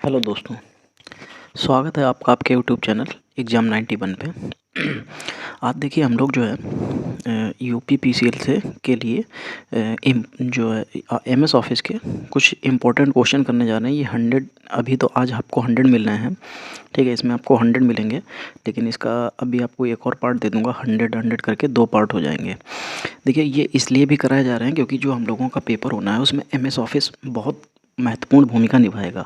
Hello दोस्तों, स्वागत है आपका आपके यूट्यूब चैनल एग्ज़ाम 91 पे। आज देखिए हम लोग जो है यूपी पीसीएल से के लिए जो है एमएस ऑफिस के कुछ इम्पोर्टेंट क्वेश्चन करने जा रहे हैं। ये 100 अभी तो आज आपको 100 मिल रहे हैं, ठीक है। इसमें आपको 100 मिलेंगे, लेकिन इसका अभी आपको एक और पार्ट दे दूंगा। 100 करके 2 पार्ट हो जाएंगे। देखिए ये इसलिए भी कराए जा रहे हैं क्योंकि जो हम लोगों का पेपर होना है उसमें एमएस ऑफिस बहुत महत्वपूर्ण भूमिका निभाएगा।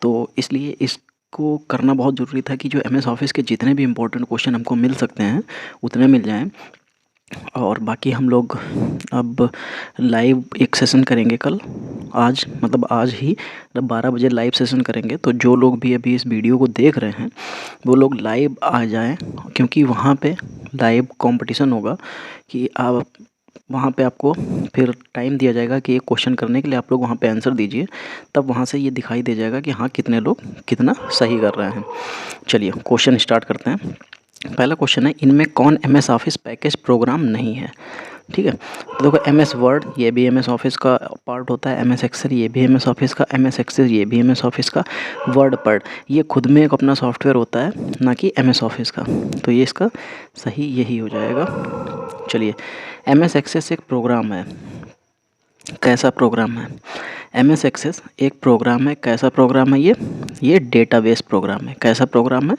तो इसलिए इसको करना बहुत ज़रूरी था कि जो एमएस ऑफिस के जितने भी इम्पोर्टेंट क्वेश्चन हमको मिल सकते हैं उतने मिल जाएं। और बाकी हम लोग अब लाइव एक सेशन करेंगे कल, आज मतलब आज ही 12 बजे लाइव सेशन करेंगे। तो जो लोग भी अभी इस वीडियो को देख रहे हैं वो लोग लाइव आ जाएं, क्योंकि वहाँ पे लाइव कंपटीशन होगा कि आप वहाँ पे आपको फिर टाइम दिया जाएगा कि एक क्वेश्चन करने के लिए आप लोग वहाँ पे आंसर दीजिए। तब वहाँ से ये दिखाई दे जाएगा कि हाँ कितने लोग कितना सही कर रहे हैं। चलिए क्वेश्चन स्टार्ट करते हैं। पहला क्वेश्चन है, इनमें कौन एमएस ऑफिस पैकेज प्रोग्राम नहीं है? ठीक है, तो देखो एमएस वर्ड ये भी एमएस ऑफिस का पार्ट होता है, एमएस एक्सेल ये भी एमएस ऑफिस का, एमएस एक्सेल ये भी एमएस ऑफिस का, वर्ड पार्ट ये खुद में एक अपना सॉफ्टवेयर होता है, ना कि एमएस ऑफिस का। तो ये इसका सही यही हो जाएगा। चलिए, एमएस एक्सेस एक प्रोग्राम है, कैसा प्रोग्राम है? एमएस एक्सेस एक प्रोग्राम है, कैसा प्रोग्राम है? ये डेटाबेस प्रोग्राम है। कैसा प्रोग्राम है?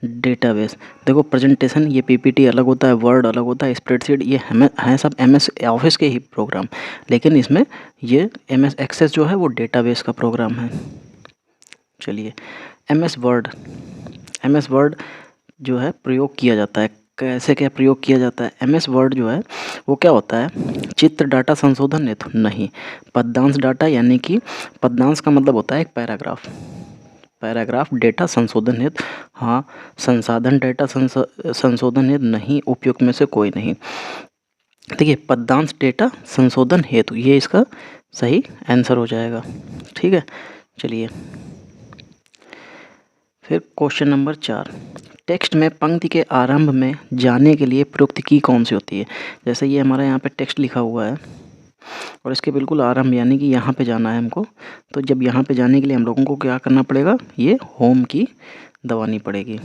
डेटाबेस। देखो प्रेजेंटेशन ये पीपीटी अलग होता है, वर्ड अलग होता है, स्प्रेडशीट ये हमें हैं सब एमएस ऑफिस के ही प्रोग्राम, लेकिन इसमें ये एमएस एक्सेस जो है वो डेटाबेस का प्रोग्राम है। चलिए, एमएस वर्ड, एमएस वर्ड जो है प्रयोग किया जाता है, कैसे क्या प्रयोग किया जाता है? एमएस वर्ड जो है वो क्या होता है? चित्र डाटा संशोधन हेतु नहीं, पद्यांश डाटा, यानी कि पद्यांश का मतलब होता है एक पैराग्राफ, पैराग्राफ डेटा संशोधन हेतु हाँ, संसाधन डेटा संशोधन हेतु नहीं, उपयुक्त में से कोई नहीं। देखिए पद्यांश डेटा संशोधन हेतु ये इसका सही आंसर हो जाएगा, ठीक है। चलिए फिर क्वेश्चन नंबर 4, टेक्स्ट में पंक्ति के आरंभ में जाने के लिए प्रयुक्त की कौन सी होती है? जैसे ये हमारा यहाँ पे टेक्स्ट लिखा हुआ है और इसके बिल्कुल आरंभ यानी कि यहाँ पे जाना है हमको। तो जब यहाँ पे जाने के लिए हम लोगों को क्या करना पड़ेगा? ये होम की दबानी पड़ेगी।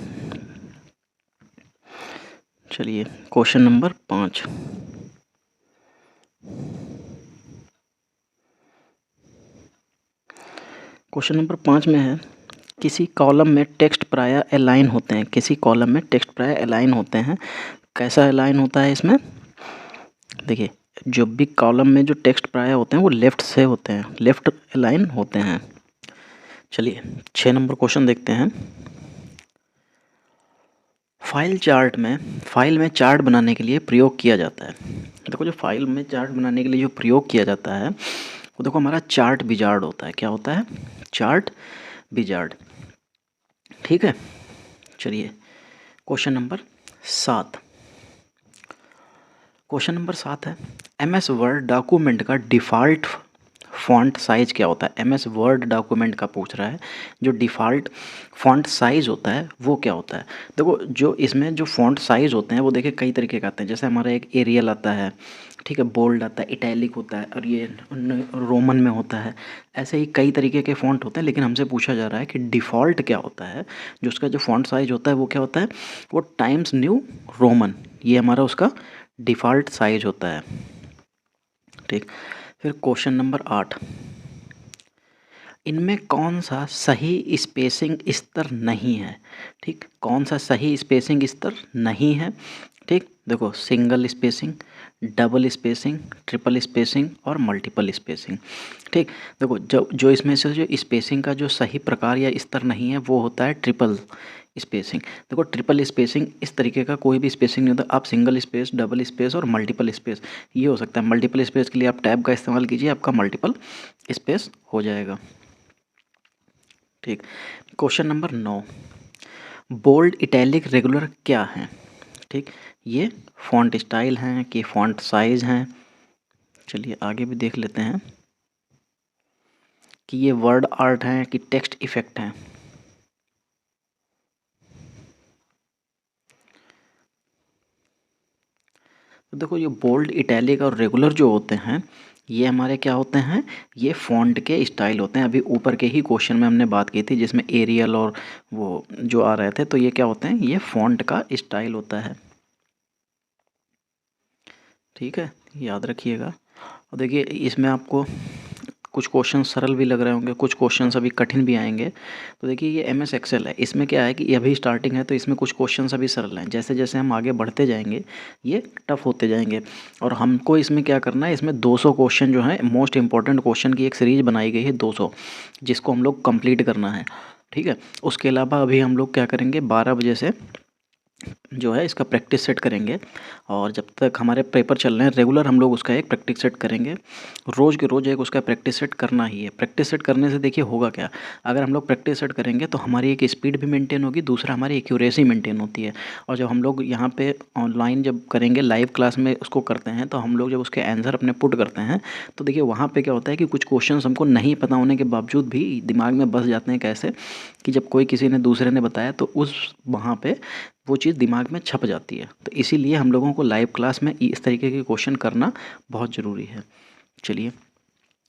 चलिए क्वेश्चन नंबर 5, क्वेश्चन नंबर 5 में है, किसी कॉलम में टेक्स्ट प्रायः अलाइन होते हैं, किसी कॉलम में टेक्स्ट प्रायः अलाइन होते हैं। कैसा अलाइन होता है इसमें? देखिए जो भी कॉलम में जो टेक्स्ट प्रायः होते हैं वो लेफ़्ट से होते हैं, लेफ़्ट अलाइन होते हैं। चलिए 6 नंबर क्वेश्चन देखते हैं। फाइल में चार्ट बनाने के लिए प्रयोग किया जाता है। देखो जो फाइल में चार्ट बनाने के लिए जो प्रयोग किया जाता है वो देखो हमारा चार्ट विजार्ड होता है। क्या होता है? चार्ट विजार्ड, ठीक है। चलिए क्वेश्चन नंबर 7, क्वेश्चन नंबर 7 है, एमएस वर्ड डॉक्यूमेंट का डिफ़ॉल्ट फ़ॉन्ट साइज़ क्या होता है? एमएस वर्ड डॉक्यूमेंट का पूछ रहा है, जो डिफ़ॉल्ट फ़ॉन्ट साइज़ होता है वो क्या होता है? देखो जो इसमें जो फ़ॉन्ट साइज़ होते हैं वो देखिए कई तरीके के आते हैं। जैसे हमारा एक एरियल आता है, ठीक है, बोल्ड आता है, इटैलिक होता है, और ये रोमन में होता है। ऐसे ही कई तरीके के फ़ॉन्ट होते हैं, लेकिन हमसे पूछा जा रहा है कि डिफ़ॉल्ट क्या होता है, जो उसका जो फ़ॉन्ट साइज़ होता है वो क्या होता है? वो टाइम्स न्यू रोमन, ये हमारा उसका डिफ़ॉल्ट साइज़ होता है, ठीक। फिर क्वेश्चन नंबर 8, इनमें कौन सा सही स्पेसिंग स्तर नहीं है? ठीक, कौन सा सही स्पेसिंग स्तर नहीं है? ठीक, देखो single spacing, double spacing, triple spacing और मल्टीपल स्पेसिंग। ठीक, देखो जो इसमें से जो स्पेसिंग का जो सही प्रकार या स्तर नहीं है वो होता है ट्रिपल स्पेसिंग। देखो ट्रिपल स्पेसिंग इस तरीके का कोई भी स्पेसिंग नहीं होता। आप सिंगल स्पेस, डबल स्पेस और मल्टीपल स्पेस ये हो सकता है। मल्टीपल स्पेस के लिए आप टैब का इस्तेमाल कीजिए, आपका मल्टीपल स्पेस हो जाएगा, ठीक। Question number 9, bold, italic, regular क्या है? ठीक, ये फॉन्ट स्टाइल हैं कि फॉन्ट साइज हैं? चलिए आगे भी देख लेते हैं कि ये वर्ड आर्ट हैं कि टेक्स्ट इफेक्ट हैं। तो देखो ये बोल्ड, इटैलिक और रेगुलर जो होते हैं ये हमारे क्या होते हैं, ये फ़ॉन्ट के स्टाइल होते हैं। अभी ऊपर के ही क्वेश्चन में हमने बात की थी जिसमें एरियल और वो जो आ रहे थे, तो ये क्या होते हैं, ये फ़ॉन्ट का स्टाइल होता है। ठीक है, याद रखिएगा। और देखिए इसमें आपको कुछ क्वेश्चन सरल भी लग रहे होंगे, कुछ क्वेश्चन अभी कठिन भी आएंगे। तो देखिए ये एम एस एक्सेल है, इसमें क्या है कि ये अभी स्टार्टिंग है, तो इसमें कुछ क्वेश्चन अभी सरल हैं। जैसे जैसे हम आगे बढ़ते जाएंगे ये टफ होते जाएंगे। और हमको इसमें क्या करना है, इसमें 200 क्वेश्चन जो है मोस्ट इंपॉर्टेंट क्वेश्चन की एक सीरीज बनाई गई है 200, जिसको हम लोग कंप्लीट करना है। ठीक है, उसके अलावा अभी हम लोग क्या करेंगे, 12 बजे से जो है इसका प्रैक्टिस सेट करेंगे। और जब तक हमारे पेपर चल रहे हैं रेगुलर हम लोग उसका एक प्रैक्टिस सेट करेंगे। रोज़ के रोज़ एक उसका प्रैक्टिस सेट करना ही है। प्रैक्टिस सेट करने से देखिए होगा क्या, अगर हम लोग प्रैक्टिस सेट करेंगे तो हमारी एक स्पीड भी मेंटेन होगी, दूसरा हमारी एक्यूरेसी मेंटेन होती है। और जब हम लोग यहाँ पे ऑनलाइन जब करेंगे लाइव क्लास में उसको करते हैं, तो हम लोग जब उसके आंसर अपने पुट करते हैं तो देखिए वहाँ पर क्या होता है कि कुछ क्वेश्चन हमको नहीं पता होने के बावजूद भी दिमाग में बस जाते हैं। कैसे कि जब कोई किसी ने दूसरे ने बताया तो उस वहाँ पे वो चीज़ दिमाग में छप जाती है। तो इसीलिए हम लोगों को लाइव क्लास में इस तरीके के क्वेश्चन करना बहुत ज़रूरी है। चलिए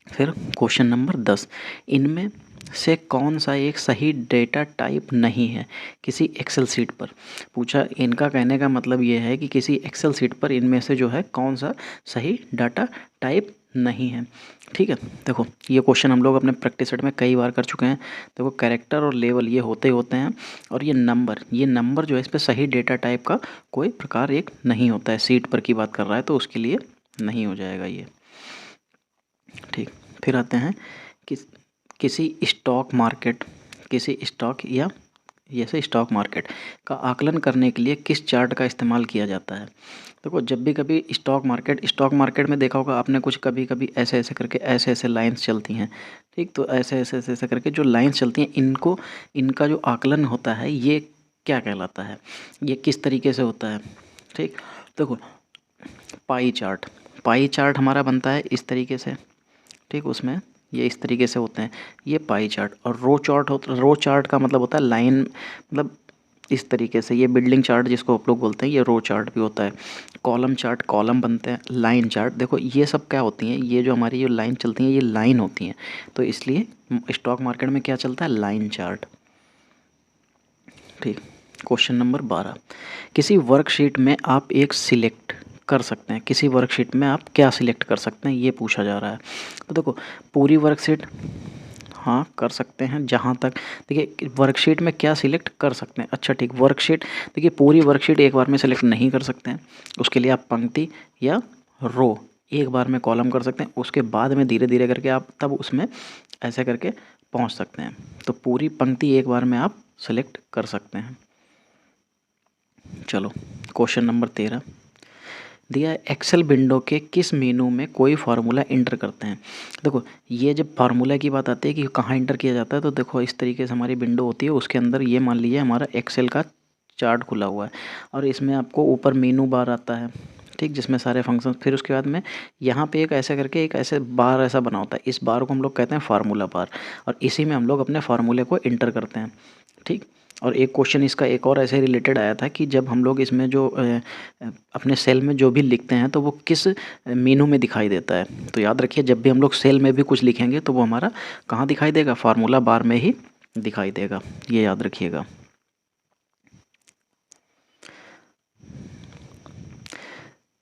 फिर क्वेश्चन नंबर 10, इनमें से कौन सा एक सही डेटा टाइप नहीं है किसी एक्सेल शीट पर। पूछा, इनका कहने का मतलब ये है कि किसी एक्सेल शीट पर इनमें से जो है कौन सा सही डाटा टाइप नहीं है। ठीक है, देखो ये क्वेश्चन हम लोग अपने प्रैक्टिस सेट में कई बार कर चुके हैं। देखो कैरेक्टर और लेवल ये होते होते हैं, और ये नंबर जो है इस पर सही डेटा टाइप का कोई प्रकार एक नहीं होता है। सीट पर की बात कर रहा है तो उसके लिए नहीं हो जाएगा ये। ठीक, फिर आते हैं कि किसी स्टॉक या जैसे स्टॉक मार्केट का आकलन करने के लिए किस चार्ट का इस्तेमाल किया जाता है। देखो जब भी कभी स्टॉक मार्केट में देखा होगा आपने, कुछ कभी कभी ऐसे ऐसे करके ऐसे ऐसे लाइंस चलती हैं। ठीक, तो ऐसे ऐसे ऐसे ऐसे करके जो लाइंस चलती हैं इनको, इनका जो आकलन होता है ये क्या कहलाता है, ये किस तरीके से होता है। ठीक, देखो पाई चार्ट हमारा बनता है इस तरीके से। ठीक, उसमें ये इस तरीके से होते हैं, ये पाई चार्ट। और रो चार्ट का मतलब होता है लाइन, मतलब इस तरीके से। ये बिल्डिंग चार्ट जिसको आप लोग बोलते हैं, ये रो चार्ट भी होता है। कॉलम चार्ट, कॉलम बनते हैं। लाइन चार्ट, देखो ये सब क्या होती हैं, ये जो हमारी जो लाइन चलती हैं ये लाइन होती हैं। तो इसलिए स्टॉक मार्केट में क्या चलता है, लाइन चार्ट। ठीक, क्वेश्चन नंबर 12, किसी वर्कशीट में आप एक सिलेक्ट कर सकते हैं, किसी वर्कशीट में आप क्या सिलेक्ट कर सकते हैं ये पूछा जा रहा है। तो देखो पूरी वर्कशीट हाँ कर सकते हैं। जहाँ तक देखिए वर्कशीट में क्या सिलेक्ट कर सकते हैं, अच्छा ठीक, वर्कशीट देखिए पूरी वर्कशीट एक बार में सिलेक्ट नहीं कर सकते हैं। उसके लिए आप पंक्ति या रो एक बार में कॉलम कर सकते हैं, उसके बाद में धीरे धीरे करके आप तब उसमें ऐसे करके पहुंच सकते हैं। तो पूरी पंक्ति एक बार में आप सेलेक्ट कर सकते हैं। चलो क्वेश्चन नंबर 13 दिया है, एक्सेल विंडो के किस मेनू में कोई फार्मूला इंटर करते हैं। देखो ये जब फार्मूला की बात आती है कि कहाँ इंटर किया जाता है, तो देखो इस तरीके से हमारी विंडो होती है, उसके अंदर ये मान लीजिए हमारा एक्सेल का चार्ट खुला हुआ है, और इसमें आपको ऊपर मेनू बार आता है। ठीक, जिसमें सारे फंक्शन, फिर उसके बाद में यहाँ पे एक ऐसे करके एक ऐसे बार ऐसा बना होता है, इस बार को हम लोग कहते हैं फार्मूला बार, और इसी में हम लोग अपने फार्मूले को इंटर करते हैं। ठीक, और एक क्वेश्चन इसका एक और ऐसे रिलेटेड आया था कि जब हम लोग इसमें जो अपने सेल में जो भी लिखते हैं तो वो किस मेनू में दिखाई देता है। तो याद रखिए जब भी हम लोग सेल में भी कुछ लिखेंगे तो वो हमारा कहाँ दिखाई देगा, फार्मूला बार में ही दिखाई देगा, ये याद रखिएगा।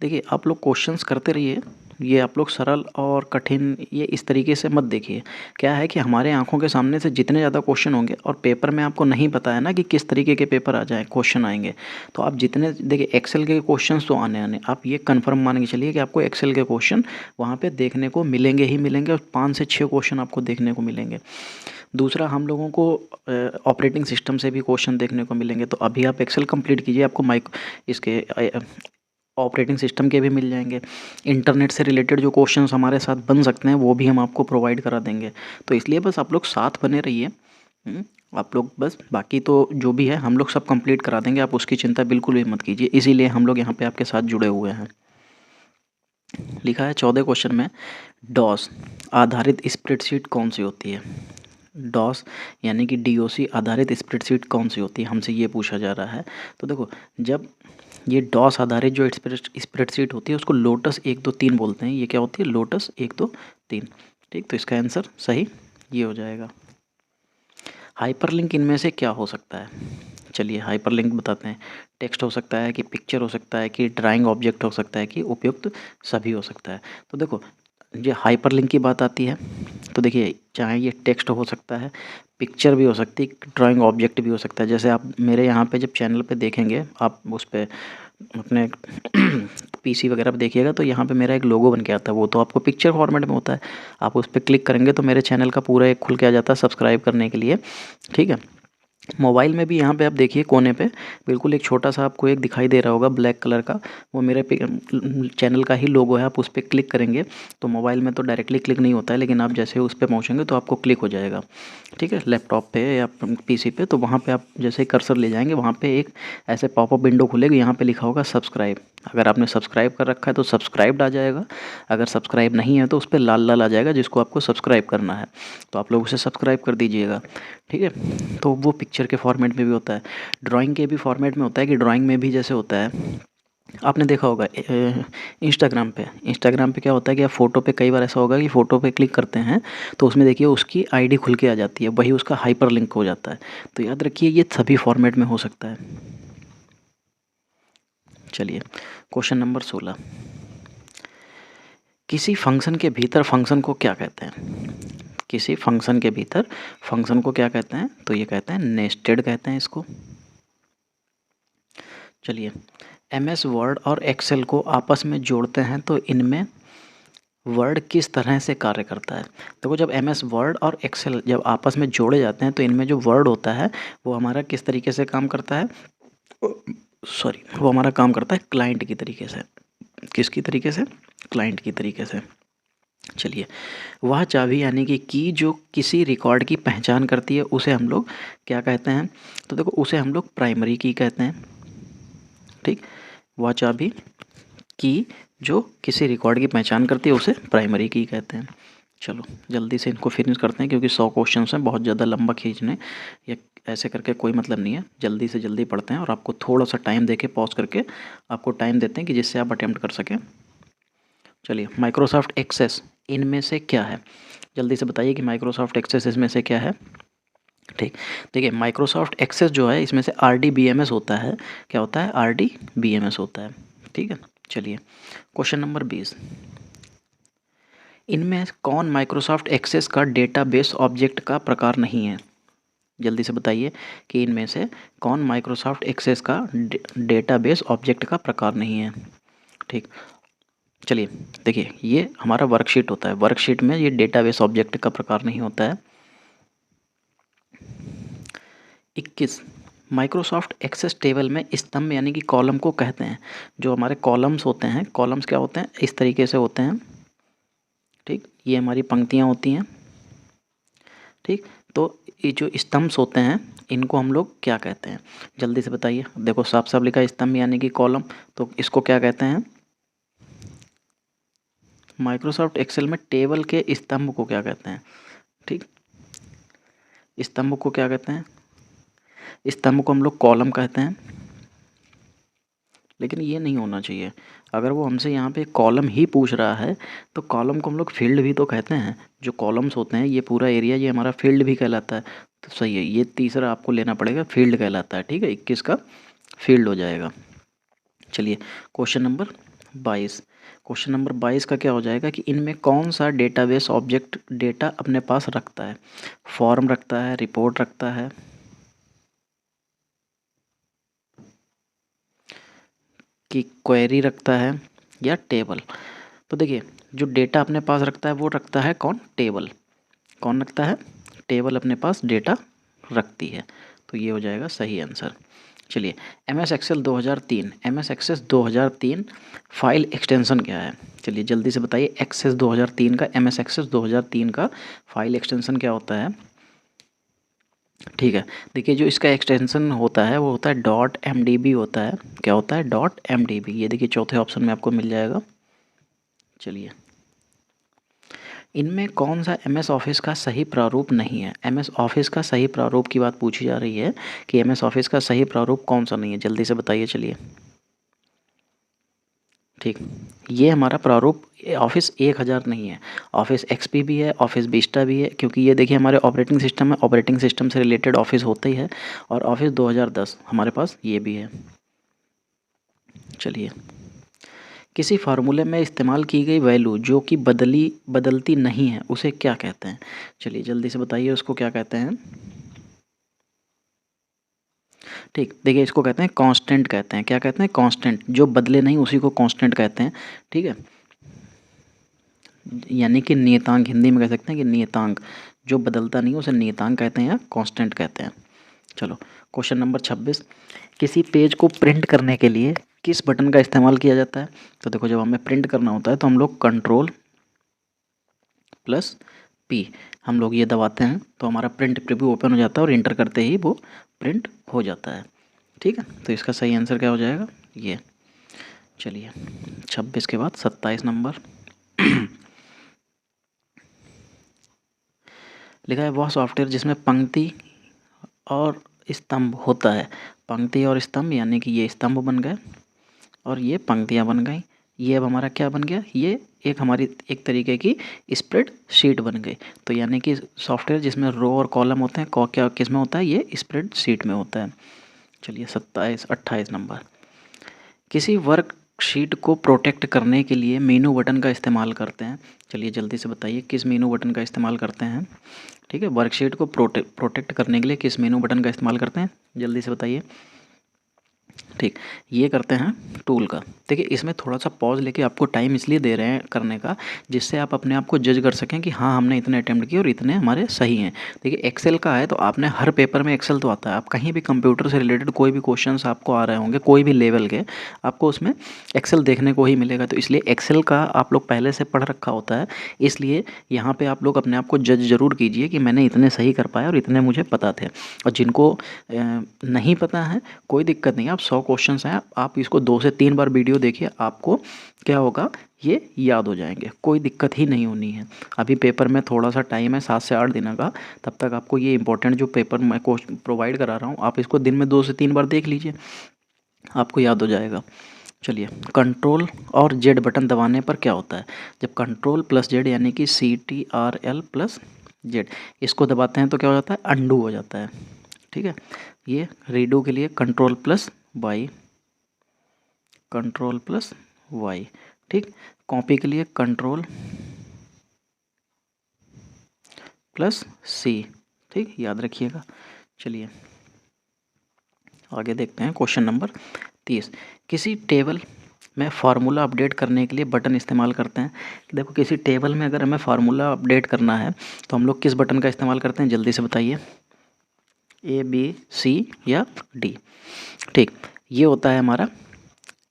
देखिए आप लोग क्वेश्चंस करते रहिए, ये आप लोग सरल और कठिन ये इस तरीके से मत देखिए। क्या है कि हमारे आंखों के सामने से जितने ज़्यादा क्वेश्चन होंगे, और पेपर में आपको नहीं पता है ना कि किस तरीके के पेपर आ जाए क्वेश्चन आएंगे, तो आप जितने देखिए एक्सेल के क्वेश्चंस तो आने आने, आप ये कंफर्म मान के चलिए कि आपको एक्सेल के क्वेश्चन वहाँ पर देखने को मिलेंगे ही मिलेंगे, और 5 से 6 क्वेश्चन आपको देखने को मिलेंगे। दूसरा हम लोगों को ऑपरेटिंग सिस्टम से भी क्वेश्चन देखने को मिलेंगे। तो अभी आप एक्सेल कंप्लीट कीजिए, आपको इसके ऑपरेटिंग सिस्टम के भी मिल जाएंगे। इंटरनेट से रिलेटेड जो क्वेश्चंस हमारे साथ बन सकते हैं वो भी हम आपको प्रोवाइड करा देंगे। तो इसलिए बस आप लोग साथ बने रहिए। आप लोग बस, बाकी तो जो भी है हम लोग सब कंप्लीट करा देंगे, आप उसकी चिंता बिल्कुल भी मत कीजिए। इसीलिए हम लोग यहाँ पे आपके साथ जुड़े हुए हैं। लिखा है 14 क्वेश्चन में, डॉस आधारित स्प्रेडशीट कौन सी होती है। डॉस यानी कि DOC आधारित स्प्रेडशीट कौन सी होती है, हमसे ये पूछा जा रहा है। तो देखो जब ये डॉस आधारित जो स्प्रेडशीट होती है उसको लोटस 1 2 3 बोलते हैं। ये क्या होती है? लोटस 1 2 3। ठीक, तो इसका आंसर सही ये हो जाएगा। हाइपरलिंक इनमें से क्या हो सकता है? चलिए हाइपरलिंक बताते हैं। टेक्स्ट हो सकता है कि पिक्चर हो सकता है कि ड्राइंग ऑब्जेक्ट हो सकता है कि उपयुक्त सभी हो सकता है। तो देखो ये हाइपरलिंक की बात आती है तो देखिए चाहे ये टेक्स्ट हो सकता है, पिक्चर भी हो सकती है, ड्राइंग ऑब्जेक्ट भी हो सकता है। जैसे आप मेरे यहाँ पे जब चैनल पे देखेंगे, आप उस पे अपने पीसी वगैरह पे देखिएगा तो यहाँ पे मेरा एक लोगो बन के आता है, वो तो आपको पिक्चर फॉर्मेट में होता है। आप उस पर क्लिक करेंगे तो मेरे चैनल का पूरा एक खुल के आ जाता है सब्सक्राइब करने के लिए। ठीक है, मोबाइल में भी यहाँ पे आप देखिए कोने पे बिल्कुल एक छोटा सा आपको एक दिखाई दे रहा होगा ब्लैक कलर का, वो मेरे चैनल का ही लोगो है। आप उस पर क्लिक करेंगे तो मोबाइल में तो डायरेक्टली क्लिक नहीं होता है, लेकिन आप जैसे उस पर पहुँचेंगे तो आपको क्लिक हो जाएगा। ठीक है, लैपटॉप पे या पीसी पे, तो वहाँ पे आप जैसे कर्सर ले जाएंगे वहाँ पे एक ऐसे पॉपअप विंडो खुलेगी, यहाँ पे लिखा होगा सब्सक्राइब। अगर आपने सब्सक्राइब कर रखा है तो सब्सक्राइब्ड आ जाएगा, अगर सब्सक्राइब नहीं है तो उस पर लाल लाल आ जाएगा जिसको आपको सब्सक्राइब करना है, तो आप लोग उसे सब्सक्राइब कर दीजिएगा। ठीक है, तो वो पिक्चर के फॉर्मेट में भी होता है, ड्राइंग के भी फॉर्मेट में होता है कि ड्राइंग में भी जैसे होता है, आपने देखा होगा इंस्टाग्राम पे क्या होता है कि आप फ़ोटो पे कई बार ऐसा होगा कि फ़ोटो पे क्लिक करते हैं तो उसमें देखिए उसकी आईडी खुल के आ जाती है, वही उसका हाइपर लिंक हो जाता है। तो याद रखिए ये सभी फॉर्मेट में हो सकता है। चलिए क्वेश्चन नंबर 16, किसी फंक्शन के भीतर फंक्शन को क्या कहते हैं? किसी फंक्शन के भीतर फंक्शन को क्या कहते हैं? तो ये कहते हैं नेस्टेड कहते हैं इसको। चलिए एमएस वर्ड और एक्सेल को आपस में जोड़ते हैं तो इनमें वर्ड किस तरह से कार्य करता है? देखो जब एमएस वर्ड और एक्सेल जब आपस में जोड़े जाते हैं तो इनमें जो वर्ड होता है वो हमारा किस तरीके से काम करता है? सॉरी, वो हमारा काम करता है क्लाइंट की तरीके से। किसकी तरीके से? क्लाइंट की तरीके से। चलिए वह चाबी यानी कि की जो किसी रिकॉर्ड की पहचान करती है उसे हम लोग क्या कहते हैं? तो देखो उसे हम लोग प्राइमरी की कहते हैं। ठीक, वह चाबी की जो किसी रिकॉर्ड की पहचान करती है उसे प्राइमरी की कहते हैं। चलो जल्दी से इनको फिनिश करते हैं क्योंकि 100 क्वेश्चन हैं, बहुत ज़्यादा लंबा खींचने या ऐसे करके कोई मतलब नहीं है। जल्दी से जल्दी पढ़ते हैं और आपको थोड़ा सा टाइम देके पॉज करके आपको टाइम देते हैं कि जिससे आप अटेम्प्ट कर सकें। चलिए माइक्रोसॉफ्ट एक्सेस इनमें से क्या है? जल्दी से बताइए कि माइक्रोसॉफ्ट एक्सेस इसमें से क्या है? ठीक, देखिए माइक्रोसॉफ्ट एक्सेस जो है इसमें से RDBMS होता है। क्या होता है? RDBMS होता है। ठीक है, चलिए क्वेश्चन नंबर 20, इनमें कौन माइक्रोसॉफ्ट एक्सेस का डेटाबेस ऑब्जेक्ट का प्रकार नहीं है? जल्दी से बताइए कि इनमें से कौन माइक्रोसॉफ्ट एक्सेस का डेटाबेस ऑब्जेक्ट का प्रकार नहीं है? ठीक, चलिए देखिए ये हमारा वर्कशीट होता है, वर्कशीट में ये डेटाबेस ऑब्जेक्ट का प्रकार नहीं होता है। 21, माइक्रोसॉफ्ट एक्सेस टेबल में स्तंभ यानी कि कॉलम को कहते हैं। जो हमारे कॉलम्स होते हैं, कॉलम्स क्या होते हैं? इस तरीके से होते हैं। ठीक, ये हमारी पंक्तियाँ होती हैं। ठीक, तो ये जो स्तंभ होते हैं इनको हम लोग क्या कहते हैं? जल्दी से बताइए। देखो साफ साफ लिखा है स्तंभ यानी कि कॉलम, तो इसको क्या कहते हैं? माइक्रोसॉफ्ट एक्सेल में टेबल के स्तंभ को क्या कहते हैं? ठीक, स्तंभ को क्या कहते हैं? स्तंभ को हम लोग कॉलम कहते हैं, लेकिन ये नहीं होना चाहिए। अगर वो हमसे यहाँ पे कॉलम ही पूछ रहा है तो कॉलम को हम लोग फील्ड भी तो कहते हैं। जो कॉलम्स होते हैं ये पूरा एरिया ये हमारा फील्ड भी कहलाता है। तो सही है, ये तीसरा आपको लेना पड़ेगा, फील्ड कहलाता है। ठीक है, 21 का फील्ड हो जाएगा। चलिए क्वेश्चन नंबर 22, क्वेश्चन नंबर 22 का क्या हो जाएगा कि इनमें कौन सा डेटाबेस ऑब्जेक्ट डेटा अपने पास रखता है? फॉर्म रखता है, रिपोर्ट रखता है कि क्वेरी रखता है या टेबल? तो देखिए जो डेटा अपने पास रखता है वो रखता है कौन? टेबल। कौन रखता है? टेबल अपने पास डेटा रखती है, तो ये हो जाएगा सही आंसर। चलिए MS Excel 2003, MS access 2003 file extension क्या है? चलिए जल्दी से बताइए एक्सेस 2003 का, MS एक्सेस 2003 का फाइल एक्सटेंशन क्या होता है? ठीक है, देखिए जो इसका एक्सटेंशन होता है वो होता है .mdb होता है। क्या होता है? .mdb। ये देखिए चौथे ऑप्शन में आपको मिल जाएगा। चलिए इनमें कौन सा MS ऑफिस का सही प्रारूप नहीं है? MS ऑफिस का सही प्रारूप की बात पूछी जा रही है कि MS ऑफिस का सही प्रारूप कौन सा नहीं है? जल्दी से बताइए। चलिए ठीक, ये हमारा प्रारूप ऑफिस 1000 नहीं है, ऑफिस एक्सपी भी है, ऑफिस विस्टा भी है, क्योंकि ये देखिए हमारे ऑपरेटिंग सिस्टम है, ऑपरेटिंग सिस्टम से रिलेटेड ऑफिस होता ही है, और ऑफिस 2010 हमारे पास ये भी है। चलिए, किसी फार्मूले में इस्तेमाल की गई वैल्यू जो कि बदलती नहीं है उसे क्या कहते हैं? चलिए जल्दी से बताइए उसको क्या कहते हैं। ठीक, देखिए इसको कहते हैं कांस्टेंट कहते हैं। क्या कहते हैं? कांस्टेंट, जो बदले नहीं उसी को कांस्टेंट कहते हैं। ठीक है, यानी कि नियतांक, हिंदी में कह सकते हैं कि नियतांक, जो बदलता नहीं उसे नियतांक कहते हैं या कांस्टेंट कहते हैं। चलो, क्वेश्चन नंबर 26, किसी पेज को प्रिंट करने के लिए किस बटन का इस्तेमाल किया जाता है? तो देखो, जब हमें प्रिंट करना होता है तो हम लोग कंट्रोल प्लस पी हम लोग ये दबाते हैं तो हमारा प्रिंट प्रीव्यू ओपन हो जाता है और इंटर करते ही वो प्रिंट हो जाता है। ठीक है, तो इसका सही आंसर क्या हो जाएगा? ये। चलिए, 26 के बाद 27 नंबर लिखा है वह सॉफ्टवेयर जिसमें पंक्ति और स्तंभ होता है। पंक्ति और स्तंभ, यानी कि ये स्तंभ बन गए और ये पंक्तियाँ बन गई। ये अब हमारा क्या बन गया? ये एक हमारी एक तरीके की स्प्रेड शीट बन गई। तो यानी कि सॉफ्टवेयर जिसमें रो और कॉलम होते हैं, क्या किस में होता है? ये स्प्रेड शीट में होता है। चलिए, 28 नंबर, किसी वर्कशीट को प्रोटेक्ट करने के लिए मेनू बटन का इस्तेमाल करते हैं। चलिए जल्दी से बताइए किस मेनू बटन का इस्तेमाल करते हैं। ठीक है, वर्कशीट को प्रोटेक्ट करने के लिए किस मेनू बटन का इस्तेमाल करते हैं? जल्दी से बताइए। ठीक, ये करते हैं टूल का। देखिए, इसमें थोड़ा सा पॉज लेके आपको टाइम इसलिए दे रहे हैं करने का, जिससे आप अपने आप को जज कर सकें कि हाँ, हमने इतने अटेम्प्ट किए और इतने हमारे सही हैं। देखिए, एक्सेल का है तो आपने हर पेपर में एक्सेल तो आता है, आप कहीं भी कंप्यूटर से रिलेटेड कोई भी क्वेश्चंस आपको आ रहे होंगे, कोई भी लेवल के, आपको उसमें एक्सेल देखने को ही मिलेगा। तो इसलिए एक्सेल का आप लोग पहले से पढ़ रखा होता है, इसलिए यहाँ पर आप लोग अपने आप को जज ज़रूर कीजिए कि मैंने इतने सही कर पाया और इतने मुझे पता थे। और जिनको नहीं पता है, कोई दिक्कत नहीं है, आप 100 क्वेश्चंस हैं, आप इसको 2 से 3 बार वीडियो देखिए, आपको क्या होगा? ये याद हो जाएंगे, कोई दिक्कत ही नहीं होनी है। अभी पेपर में थोड़ा सा टाइम है, 7 से 8 दिन का, तब तक आपको ये इंपॉर्टेंट जो पेपर मैं क्वेश्चन प्रोवाइड करा रहा हूँ, आप इसको दिन में 2 से 3 बार देख लीजिए, आपको याद हो जाएगा। चलिए, कंट्रोल और जेड बटन दबाने पर क्या होता है? जब कंट्रोल प्लस जेड, यानी कि CTRL प्लस जेड, इसको दबाते हैं तो क्या हो जाता है? अंडू हो जाता है। ठीक है, ये रीडू के लिए control plus Y, control plus Y. ठीक, कॉपी के लिए कंट्रोल प्लस सी। ठीक, याद रखिएगा। चलिए, आगे देखते हैं क्वेश्चन नंबर 30, किसी टेबल में फार्मूला अपडेट करने के लिए बटन इस्तेमाल करते हैं। देखो, किसी टेबल में अगर हमें फार्मूला अपडेट करना है तो हम लोग किस बटन का इस्तेमाल करते हैं? जल्दी से बताइए। A, B, C या D? ठीक, ये होता है हमारा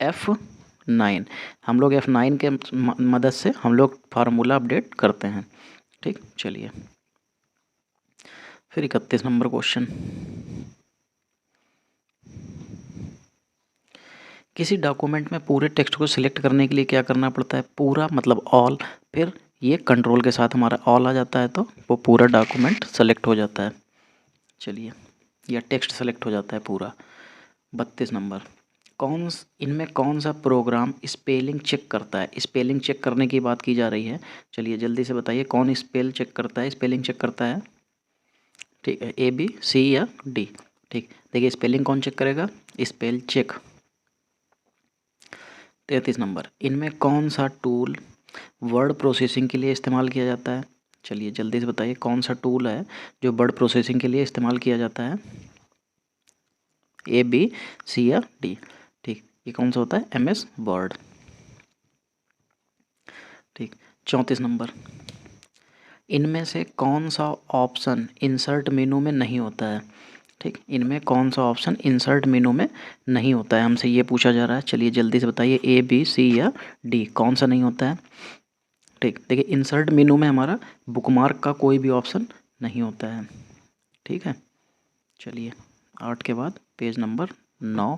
F9। हम लोग F9 के मदद से हम लोग फार्मूला अपडेट करते हैं। ठीक, चलिए, फिर 31 नंबर क्वेश्चन, किसी डॉक्यूमेंट में पूरे टेक्स्ट को सिलेक्ट करने के लिए क्या करना पड़ता है? पूरा मतलब ऑल, फिर ये कंट्रोल के साथ हमारा ऑल आ जाता है तो वो पूरा डॉक्यूमेंट सेलेक्ट हो जाता है। चलिए, या टेक्स्ट सेलेक्ट हो जाता है पूरा। 32 नंबर, इनमें कौन सा प्रोग्राम स्पेलिंग चेक करता है? स्पेलिंग चेक करने की बात की जा रही है। चलिए जल्दी से बताइए, कौन स्पेल चेक करता है, स्पेलिंग चेक करता है? ठीक है, A, B, C या D? ठीक, देखिए स्पेलिंग कौन चेक करेगा? Spell check. 33 नंबर, इनमें कौन सा टूल वर्ड प्रोसेसिंग के लिए इस्तेमाल किया जाता है? चलिए जल्दी से बताइए, कौन सा टूल है जो वर्ड प्रोसेसिंग के लिए इस्तेमाल किया जाता है? A, B, C या D? ठीक, ये कौन सा होता है? MS word. ठीक, 34 नंबर, इनमें से कौन सा ऑप्शन इंसर्ट मेनू में नहीं होता है? ठीक, इनमें कौन सा ऑप्शन इंसर्ट मेनू में नहीं होता है, हमसे ये पूछा जा रहा है। चलिए जल्दी से बताइए, A, B, C या D, कौन सा नहीं होता है? ठीक, देखिए इंसर्ट मेनू में हमारा बुकमार्क का कोई भी ऑप्शन नहीं होता है। ठीक है, चलिए 8 के बाद पेज नंबर 9,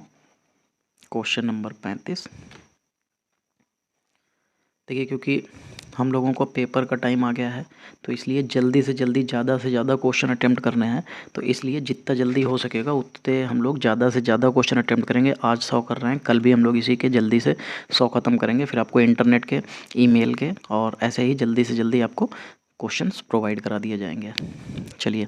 क्वेश्चन नंबर 35। देखिए, क्योंकि हम लोगों को पेपर का टाइम आ गया है, तो इसलिए जल्दी से जल्दी ज़्यादा से ज़्यादा क्वेश्चन अटेम्प्ट करने हैं। तो इसलिए जितना जल्दी हो सकेगा उतने हम लोग ज़्यादा से ज़्यादा क्वेश्चन अटेम्प्ट करेंगे। आज 100 कर रहे हैं, कल भी हम लोग इसी के जल्दी से 100 ख़त्म करेंगे। फिर आपको इंटरनेट के, ईमेल के और ऐसे ही जल्दी से जल्दी आपको क्वेश्चंस प्रोवाइड करा दिए जाएंगे। चलिए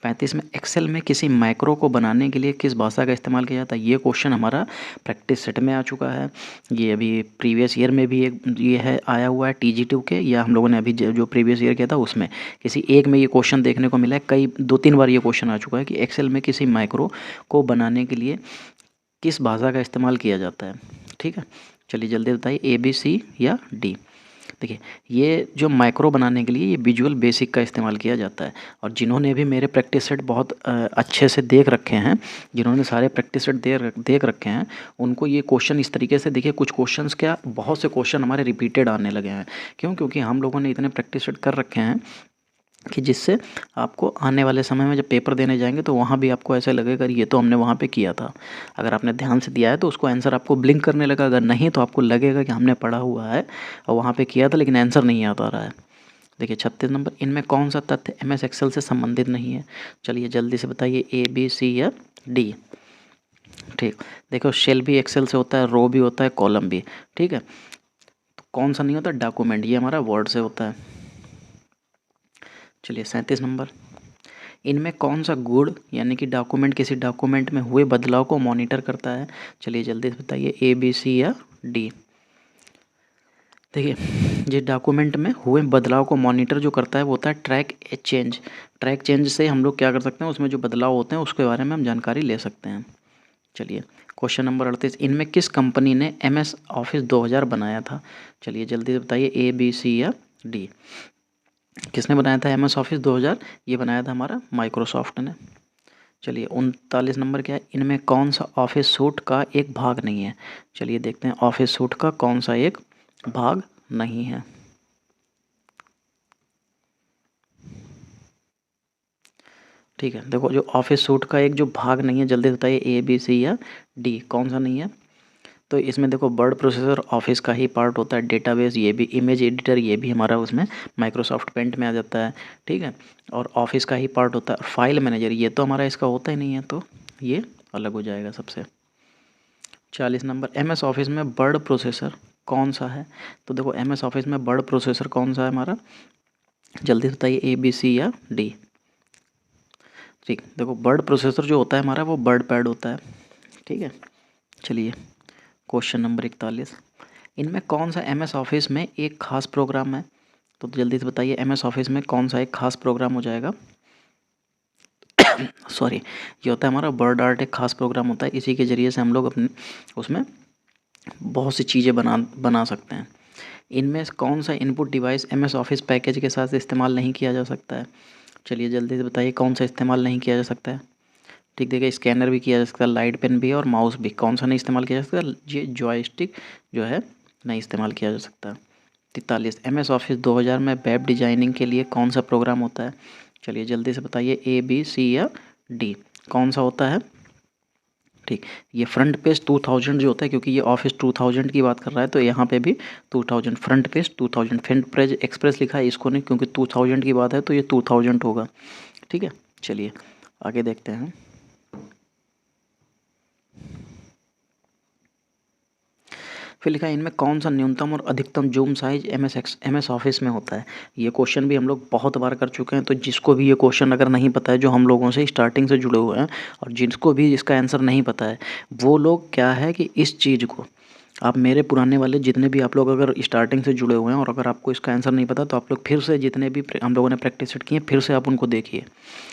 35 में एक्सेल में किसी मैक्रो को बनाने के लिए किस भाषा का इस्तेमाल किया जाता है। ये क्वेश्चन हमारा प्रैक्टिस सेट में आ चुका है। ये अभी प्रीवियस ईयर में भी एक ये है आया हुआ है TG2 के, या हम लोगों ने अभी जो प्रीवियस ईयर किया था उसमें किसी एक में ये क्वेश्चन देखने को मिला है। कई 2-3 बार ये क्वेश्चन आ चुका है कि एक्सेल में किसी मैक्रो को बनाने के लिए किस भाषा का इस्तेमाल किया जाता है। ठीक है, चलिए जल्दी बताइए, ABC या D। देखिए ये जो माइक्रो बनाने के लिए ये विजुअल बेसिक का इस्तेमाल किया जाता है। और जिन्होंने भी मेरे प्रैक्टिस सेट बहुत अच्छे से देख रखे हैं, जिन्होंने सारे प्रैक्टिस सेट देख रखे हैं, उनको ये क्वेश्चन इस तरीके से देखिए, कुछ क्वेश्चंस क्या, बहुत से क्वेश्चन हमारे रिपीटेड आने लगे हैं। क्यों? क्योंकि हम लोगों ने इतने प्रैक्टिस सेट कर रखे हैं कि जिससे आपको आने वाले समय में जब पेपर देने जाएंगे तो वहाँ भी आपको ऐसा लगेगा ये तो हमने वहाँ पे किया था। अगर आपने ध्यान से दिया है तो उसको आंसर आपको ब्लिंक करने लगा, अगर नहीं तो आपको लगेगा कि हमने पढ़ा हुआ है और वहाँ पे किया था लेकिन आंसर नहीं याद आ रहा है। देखिए 36 नंबर, इनमें कौन सा तथ्य MS एक्सेल से संबंधित नहीं है। चलिए जल्दी से बताइए, ABC या D। ठीक, देखो शेल भी एक्सेल से होता है, रो भी होता है, कॉलम भी। ठीक है, तो कौन सा नहीं होता? डॉक्यूमेंट, ये हमारा वर्ड से होता है। चलिए 37 नंबर, इनमें कौन सा गुण यानी कि डॉक्यूमेंट किसी डॉक्यूमेंट में हुए बदलाव को मॉनिटर करता है। चलिए जल्दी से बताइए, ABC या D। देखिए जिस डॉक्यूमेंट में हुए बदलाव को मॉनिटर जो करता है वो होता है ट्रैक चेंज। ट्रैक चेंज से हम लोग क्या कर सकते हैं, उसमें जो बदलाव होते हैं उसके बारे में हम जानकारी ले सकते हैं। चलिए क्वेश्चन नंबर 38, इनमें किस कंपनी ने MS ऑफिस 2000 बनाया था। चलिए जल्दी से बताइए, ABC या D। किसने बनाया था MS ऑफिस 2000? ये बनाया था हमारा माइक्रोसॉफ्ट ने। चलिए 39 नंबर क्या है, इनमें कौन सा ऑफिस सूट का एक भाग नहीं है। चलिए देखते हैं ऑफिस सूट का कौन सा एक भाग नहीं है। ठीक है, देखो जो ऑफिस सूट का एक जो भाग नहीं है, जल्दी बताइए, ABC या D, कौन सा नहीं है। तो इसमें देखो वर्ड प्रोसेसर ऑफिस का ही पार्ट होता है, डेटाबेस ये भी, इमेज एडिटर ये भी हमारा उसमें माइक्रोसॉफ्ट पेंट में आ जाता है। ठीक है, और ऑफिस का ही पार्ट होता है। फाइल मैनेजर ये तो हमारा इसका होता ही नहीं है, तो ये अलग हो जाएगा सबसे। 40 नंबर, MS ऑफिस में वर्ड प्रोसेसर कौन सा है। तो देखो MS ऑफिस में वर्ड प्रोसेसर कौन सा है हमारा, जल्दी बताइए, ABC या D। ठीक, देखो वर्ड प्रोसेसर जो होता है हमारा वो वर्ड पैड होता है। ठीक है, चलिए क्वेश्चन नंबर 41, इनमें कौन सा MS ऑफिस में एक खास प्रोग्राम है। तो जल्दी से बताइए, MS ऑफिस में कौन सा एक खास प्रोग्राम हो जाएगा। सॉरी, ये होता है हमारा वर्ड आर्ट, एक खास प्रोग्राम होता है, इसी के ज़रिए से हम लोग अपने उसमें बहुत सी चीज़ें बना सकते हैं। इनमें से कौन सा input device MS office package के साथ इस्तेमाल नहीं किया जा सकता है। चलिए जल्दी से बताइए, कौन सा इस्तेमाल नहीं किया जा सकता है। ठीक, देखिए स्कैनर भी किया जा सकता है, लाइट पेन भी, और माउस भी। कौन सा नहीं इस्तेमाल किया जा सकता? ये जॉयस्टिक जो है नहीं इस्तेमाल किया जा सकता। 43, MS ऑफिस 2000 में वेब डिजाइनिंग के लिए कौन सा प्रोग्राम होता है। चलिए जल्दी से बताइए, ABC या D, कौन सा होता है। ठीक, ये फ्रंट पेज 2000 जो होता है, क्योंकि ये ऑफिस 2000 की बात कर रहा है तो यहाँ पे भी 2000, front page 2000, front page express लिखा है, इसको नहीं, क्योंकि 2000 की बात है तो ये 2000 होगा। ठीक है, चलिए आगे देखते हैं। फिर लिखा है, इनमें कौन सा न्यूनतम और अधिकतम जूम साइज MS ऑफिस में होता है। ये क्वेश्चन भी हम लोग बहुत बार कर चुके हैं, तो जिसको भी ये क्वेश्चन अगर नहीं पता है, जो हम लोगों से स्टार्टिंग से जुड़े हुए हैं, और जिसको भी इसका आंसर नहीं पता है, वो लोग क्या है कि इस चीज़ को आप मेरे पुराने वाले जितने भी आप लोग अगर स्टार्टिंग से जुड़े हुए हैं और अगर आपको इसका आंसर नहीं पता तो आप लोग फिर से जितने भी हम लोगों ने प्रैक्टिस सेट किए फिर से आप उनको देखिए।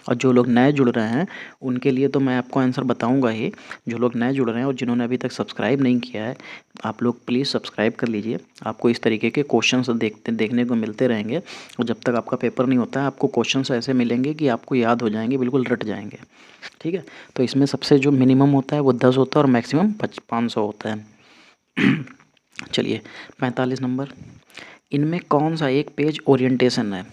और जो लोग नए जुड़ रहे हैं उनके लिए तो मैं आपको आंसर बताऊंगा ही। जो लोग नए जुड़ रहे हैं और जिन्होंने अभी तक सब्सक्राइब नहीं किया है, आप लोग प्लीज़ सब्सक्राइब कर लीजिए। आपको इस तरीके के क्वेश्चंस देखने को मिलते रहेंगे, और जब तक आपका पेपर नहीं होता है आपको क्वेश्चंस ऐसे मिलेंगे कि आपको याद हो जाएंगे, बिल्कुल रट जाएंगे। ठीक है, तो इसमें सबसे जो मिनिमम होता है वो 10 होता है और मैक्सिमम 500 होता है। चलिए 45 नंबर, इनमें कौन सा एक पेज ओरिएंटेशन है।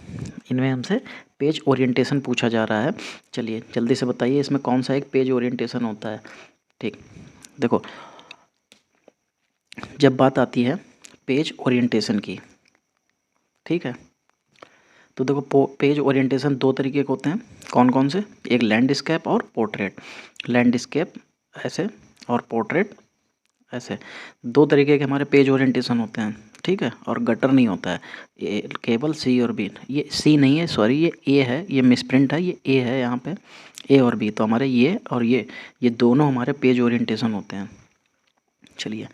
इनमें हमसे पेज ओरिएंटेशन पूछा जा रहा है। चलिए जल्दी से बताइए, इसमें कौन सा एक पेज ओरिएंटेशन होता है। ठीक, देखो जब बात आती है पेज ओरिएंटेशन की, ठीक है। तो देखो पेज ओरिएंटेशन दो तरीके के होते हैं, कौन कौन से, एक लैंडस्केप और पोर्ट्रेट। लैंडस्केप ऐसे और पोर्ट्रेट ऐसे, दो तरीके के हमारे पेज ओरिएंटेशन होते हैं, ठीक है। और गटर नहीं होता है, ये केवल सी और बी, ये सी नहीं है सॉरी, ये ए है, ये मिसप्रिंट है, ये ए है यहाँ पे, ए और बी। तो हमारे ये और ये दोनों हमारे पेज ओरिएंटेशन होते हैं। चलिए,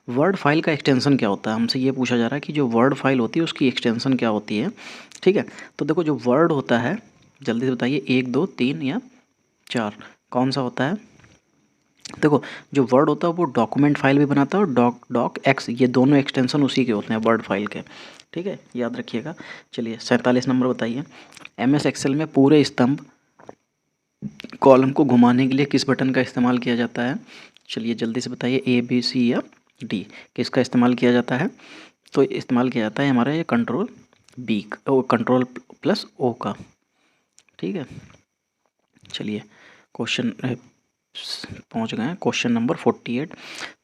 वर्ड फाइल का एक्सटेंशन क्या होता है, हमसे ये पूछा जा रहा है कि जो वर्ड फाइल होती है उसकी एक्सटेंशन क्या होती है, ठीक है। तो देखो जो वर्ड होता है, जल्दी से बताइए, 1 2 3 या 4, कौन सा होता है। देखो जो वर्ड होता है वो डॉक्यूमेंट फाइल भी बनाता है, और डॉक एक्स, ये दोनों एक्सटेंशन उसी के होते हैं वर्ड फाइल के, ठीक है, याद रखिएगा। चलिए 47 नंबर बताइए, MS एक्सेल में पूरे स्तंभ कॉलम को घुमाने के लिए किस बटन का इस्तेमाल किया जाता है। चलिए जल्दी से बताइए, ABC या D, किसका इस्तेमाल किया जाता है। तो इस्तेमाल किया जाता है हमारा ये कंट्रोल कंट्रोल+O का, ठीक है। चलिए क्वेश्चन पहुंच गए हैं, क्वेश्चन नंबर 48।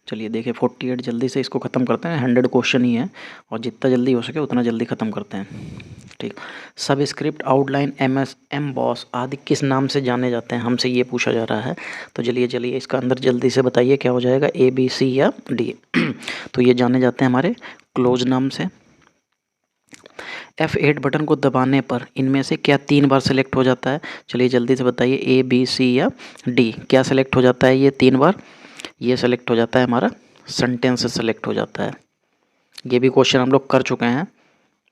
चलिए देखिए 48, जल्दी से इसको ख़त्म करते हैं, 100 क्वेश्चन ही है और जितना जल्दी हो सके उतना जल्दी ख़त्म करते हैं, ठीक। सब स्क्रिप्ट, आउटलाइन, एम्बॉस आदि किस नाम से जाने जाते हैं, हमसे ये पूछा जा रहा है। तो चलिए इसका अंदर जल्दी से बताइए क्या हो जाएगा, ABC या D। तो ये जाने जाते हैं हमारे क्लोज नाम से। F8 बटन को दबाने पर इनमें से क्या 3 बार सेलेक्ट हो जाता है। चलिए जल्दी से बताइए, ABC या D, क्या सेलेक्ट हो जाता है ये 3 बार। ये सेलेक्ट हो जाता है हमारा सेंटेंस सेलेक्ट हो जाता है। ये भी क्वेश्चन हम लोग कर चुके हैं,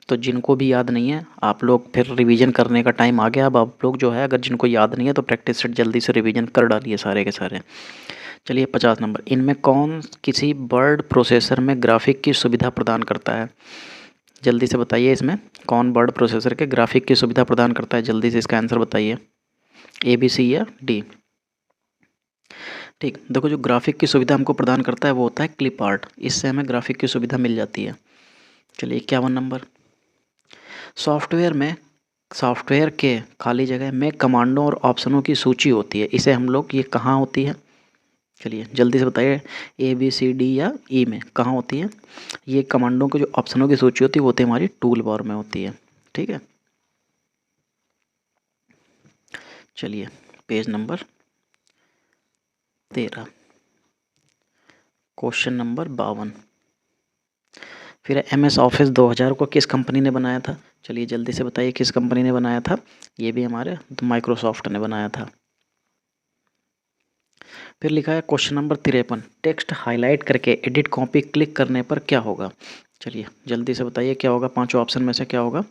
तो जिनको भी याद नहीं है आप लोग फिर रिवीजन करने का टाइम आ गया। अब आप लोग जो है, अगर जिनको याद नहीं है तो प्रैक्टिस सेट जल्दी से रिवीजन कर डालिए सारे के सारे। चलिए 50 नंबर, इनमें कौन किसी वर्ड प्रोसेसर में ग्राफिक की सुविधा प्रदान करता है। जल्दी से बताइए, इसमें कौन वर्ड प्रोसेसर के ग्राफिक की सुविधा प्रदान करता है, जल्दी से इसका आंसर बताइए, ABC या D। ठीक, देखो जो ग्राफिक की सुविधा हमको प्रदान करता है वो होता है क्लिप आर्ट, इससे हमें ग्राफिक की सुविधा मिल जाती है। चलिए 51 नंबर, सॉफ्टवेयर के खाली जगह में कमांडों और ऑप्शनों की सूची होती है, इसे हम लोग, ये कहाँ होती है। चलिए जल्दी से बताइए, ABCD या E में कहाँ होती है। ये कमांडों के जो ऑप्शनों की सूची होती है वो होती है हमारी टूल बार में होती है, ठीक है। चलिए पेज नंबर 13, क्वेश्चन नंबर 52, फिर MS ऑफिस 2000 को किस कंपनी ने बनाया था। चलिए जल्दी से बताइए किस कंपनी ने बनाया था, ये भी हमारे माइक्रोसॉफ्ट ने बनाया था। फिर लिखा है क्वेश्चन नंबर 53, टेक्स्ट हाईलाइट करके एडिट कॉपी क्लिक करने पर क्या होगा। चलिए जल्दी से बताइए क्या होगा, पांचों ऑप्शन में से क्या होगा।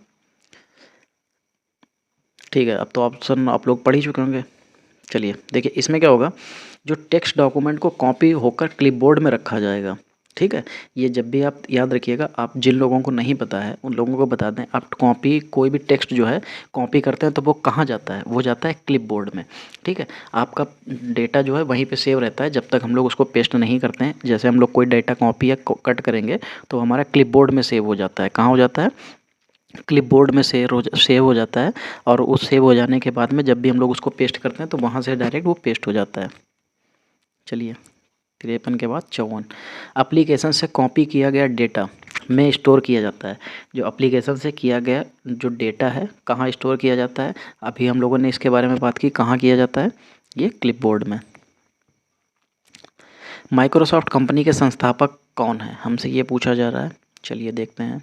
ठीक है, अब तो ऑप्शन आप लोग पढ़ ही चुके होंगे। चलिए देखिए इसमें क्या होगा, जो टेक्स्ट डॉक्यूमेंट को कॉपी होकर क्लिपबोर्ड में रखा जाएगा, ठीक है। ये जब भी आप याद रखिएगा, आप जिन लोगों को नहीं पता है उन लोगों को बता दें, आप कॉपी कोई भी टेक्स्ट जो है कॉपी करते हैं तो वो कहाँ जाता है, वो जाता है क्लिपबोर्ड में, ठीक है। आपका डेटा जो है वहीं पे सेव रहता है जब तक हम लोग उसको पेस्ट नहीं करते हैं। जैसे हम लोग कोई डेटा कॉपी या कट करेंगे तो हमारा क्लिपबोर्ड में सेव हो जाता है, कहाँ हो जाता है, क्लिपबोर्ड में सेव हो जाता है। और उस सेव हो जाने के बाद में जब भी हम लोग उसको पेस्ट करते हैं तो वहाँ से डायरेक्ट वो पेस्ट हो जाता है। चलिए 53 के बाद 54, एप्लीकेशन से कॉपी किया गया डेटा में स्टोर किया जाता है। जो एप्लीकेशन से किया गया जो डेटा है कहाँ स्टोर किया जाता है, अभी हम लोगों ने इसके बारे में बात की, कहाँ किया जाता है, ये क्लिपबोर्ड में। माइक्रोसॉफ्ट कंपनी के संस्थापक कौन है, हमसे ये पूछा जा रहा है। चलिए देखते हैं,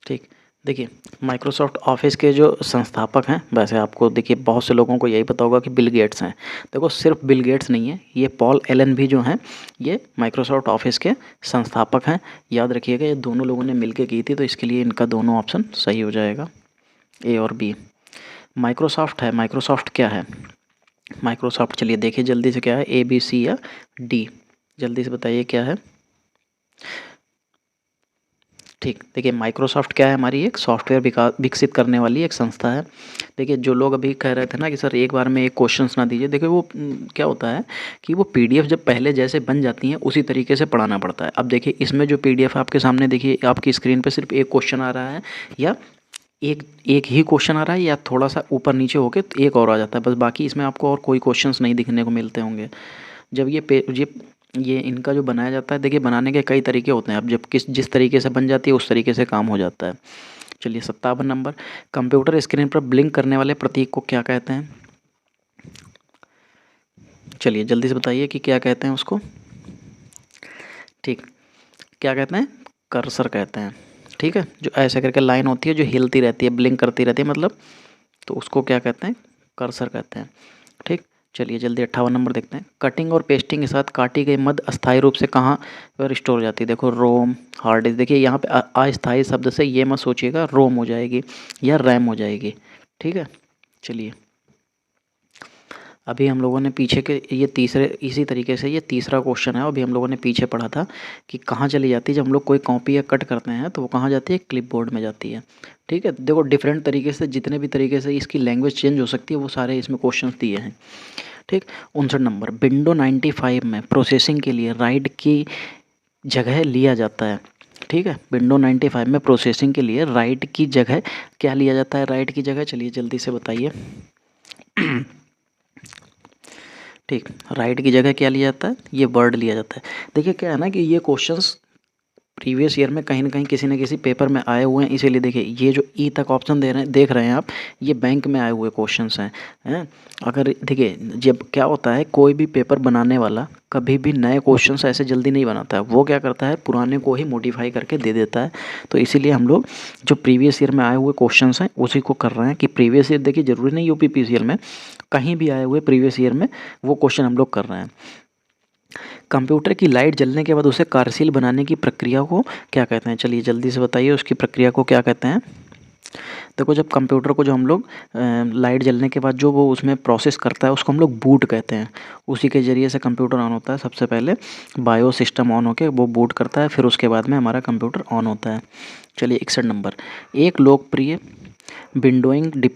ठीक। देखिए माइक्रोसॉफ्ट ऑफिस के जो संस्थापक हैं, वैसे आपको देखिए बहुत से लोगों को यही पता होगा कि बिल गेट्स हैं। देखो सिर्फ बिल गेट्स नहीं है, ये पॉल एलन भी जो हैं ये माइक्रोसॉफ्ट ऑफिस के संस्थापक हैं। याद रखिएगा ये दोनों लोगों ने मिलकर की थी, तो इसके लिए इनका दोनों ऑप्शन सही हो जाएगा, A और B। माइक्रोसॉफ्ट है, माइक्रोसॉफ्ट क्या है, माइक्रोसॉफ्ट चलिए देखिए जल्दी से क्या है, ABC या D, जल्दी से बताइए क्या है। ठीक, देखिए माइक्रोसॉफ्ट क्या है, हमारी एक सॉफ्टवेयर विकसित करने वाली एक संस्था है। देखिए जो लोग अभी कह रहे थे ना कि सर एक बार में एक क्वेश्चंस ना दीजिए, देखिए वो क्या होता है कि वो PDF जब पहले जैसे बन जाती हैं उसी तरीके से पढ़ाना पड़ता है। अब देखिए इसमें जो PDF आपके सामने देखिए आपकी स्क्रीन पे सिर्फ एक क्वेश्चन आ रहा है या एक एक ही क्वेश्चन आ रहा है या थोड़ा सा ऊपर नीचे होके तो एक और आ जाता है, बस बाकी इसमें आपको और कोई क्वेश्चंस नहीं दिखने को मिलते होंगे। जब ये इनका जो बनाया जाता है, देखिए बनाने के कई तरीके होते हैं। अब जब जिस तरीके से बन जाती है उस तरीके से काम हो जाता है। चलिए 57 नंबर, कंप्यूटर स्क्रीन पर ब्लिंक करने वाले प्रतीक को क्या कहते हैं? चलिए जल्दी से बताइए कि क्या कहते हैं उसको। ठीक, क्या कहते हैं? कर्सर कहते हैं। ठीक है, जो ऐसे करके लाइन होती है जो हिलती रहती है, ब्लिंक करती रहती है मतलब, तो उसको क्या कहते हैं? कर्सर कहते हैं। ठीक, चलिए जल्दी 58 नंबर देखते हैं। कटिंग और पेस्टिंग के साथ काटी गई मद अस्थायी रूप से कहाँ पर स्टोर हो जाती है? देखो रोम, हार्ड डिस्क। देखिए यहाँ पे अस्थायी शब्द से ये मत सोचिएगा रोम हो जाएगी या रैम हो जाएगी। ठीक है, चलिए अभी हम लोगों ने पीछे के ये तीसरे इसी तरीके से ये तीसरा क्वेश्चन है। अभी हम लोगों ने पीछे पढ़ा था कि कहाँ चली जाती है जब हम लोग कोई कॉपी या कट करते हैं, तो वो कहाँ जाती है? क्लिपबोर्ड में जाती है। ठीक है, देखो डिफरेंट तरीके से जितने भी तरीके से इसकी लैंग्वेज चेंज हो सकती है वो सारे इसमें क्वेश्चन दिए हैं। ठीक, 59 नंबर, विंडो 95 में प्रोसेसिंग के लिए राइट की जगह लिया जाता है। ठीक है, विंडो 95 में प्रोसेसिंग के लिए राइट की जगह क्या लिया जाता है? राइट की जगह, चलिए जल्दी से बताइए। ठीक, राइट की जगह क्या लिया जाता है? ये वर्ड लिया जाता है। देखिए क्या है ना कि ये क्वेश्चंस प्रीवियस ईयर में कहीं ना कहीं किसी न किसी पेपर में आए हुए हैं, इसीलिए देखिए ये जो ई तक ऑप्शन देख रहे हैं आप, ये बैंक में आए हुए क्वेश्चंस हैं। अगर देखिए जब क्या होता है, कोई भी पेपर बनाने वाला कभी भी नए क्वेश्चंस ऐसे जल्दी नहीं बनाता है, वो क्या करता है पुराने को ही मॉडिफाई करके दे देता है। तो इसीलिए हम लोग जो प्रीवियस ईयर में आए हुए क्वेश्चंस हैं उसी को कर रहे हैं कि प्रीवियस ईयर, देखिए ज़रूरी नहीं यूपीपीसीएल में, कहीं भी आए हुए प्रीवियस ईयर में वो क्वेश्चन हम लोग कर रहे हैं। कंप्यूटर की लाइट जलने के बाद उसे कार्यशील बनाने की प्रक्रिया को क्या कहते हैं? चलिए जल्दी से बताइए उसकी प्रक्रिया को क्या कहते हैं। देखो जब कंप्यूटर को जो हम लोग लाइट जलने के बाद जो वो उसमें प्रोसेस करता है उसको हम लोग बूट कहते हैं। उसी के ज़रिए से कंप्यूटर ऑन होता है। सबसे पहले बायो सिस्टम ऑन होकर वो बूट करता है, फिर उसके बाद में हमारा कंप्यूटर ऑन होता है। चलिए 61 नंबर, एक लोकप्रिय विंडोइंग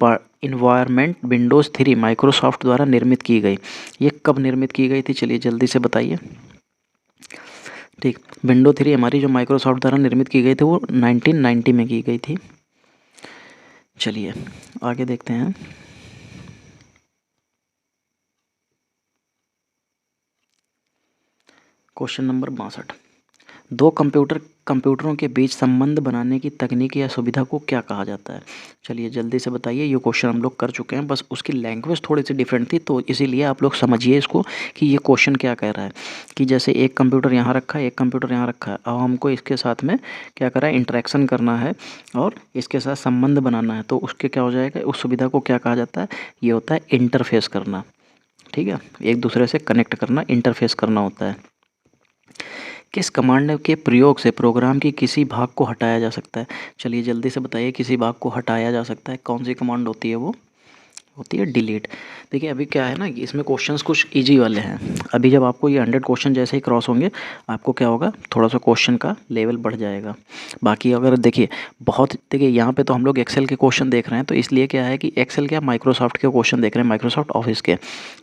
इन्वायरमेंट विंडोज़ 3 माइक्रोसॉफ्ट द्वारा निर्मित की गई। ये कब निर्मित की गई थी? चलिए जल्दी से बताइए। ठीक, विंडो 3 हमारी जो माइक्रोसॉफ्ट द्वारा निर्मित की गई थी वो 1990 में की गई थी। चलिए आगे देखते हैं। क्वेश्चन नंबर 62, दो कंप्यूटरों के बीच संबंध बनाने की तकनीक या सुविधा को क्या कहा जाता है? चलिए जल्दी से बताइए। ये क्वेश्चन हम लोग कर चुके हैं, बस उसकी लैंग्वेज थोड़ी सी डिफरेंट थी, तो इसीलिए आप लोग समझिए इसको कि ये क्वेश्चन क्या कह रहा है। कि जैसे एक कंप्यूटर यहाँ रखा है, एक कंप्यूटर यहाँ रखा है, अब हमको इसके साथ में क्या करा है? इंटरेक्शन करना है और इसके साथ संबंध बनाना है, तो उसके क्या हो जाएगा? उस सुविधा को क्या कहा जाता है? ये होता है इंटरफेस करना। ठीक है, एक दूसरे से कनेक्ट करना, इंटरफेस करना होता है। किस कमांड के प्रयोग से प्रोग्राम की किसी भाग को हटाया जा सकता है? चलिए जल्दी से बताइए, किसी भाग को हटाया जा सकता है, कौन सी कमांड होती है? वो होती है डिलीट। देखिए अभी क्या है ना कि इसमें क्वेश्चंस कुछ इजी वाले हैं। अभी जब आपको ये 100 क्वेश्चन जैसे ही क्रॉस होंगे, आपको क्या होगा? थोड़ा सा क्वेश्चन का लेवल बढ़ जाएगा। बाकी अगर देखिए देखिए यहाँ पे तो हम लोग एक्सेल के क्वेश्चन देख रहे हैं, तो इसलिए क्या है कि एक्सेल क्या, माइक्रोसॉफ्ट के क्वेश्चन देख रहे हैं, माइक्रोसॉफ्ट ऑफिस के।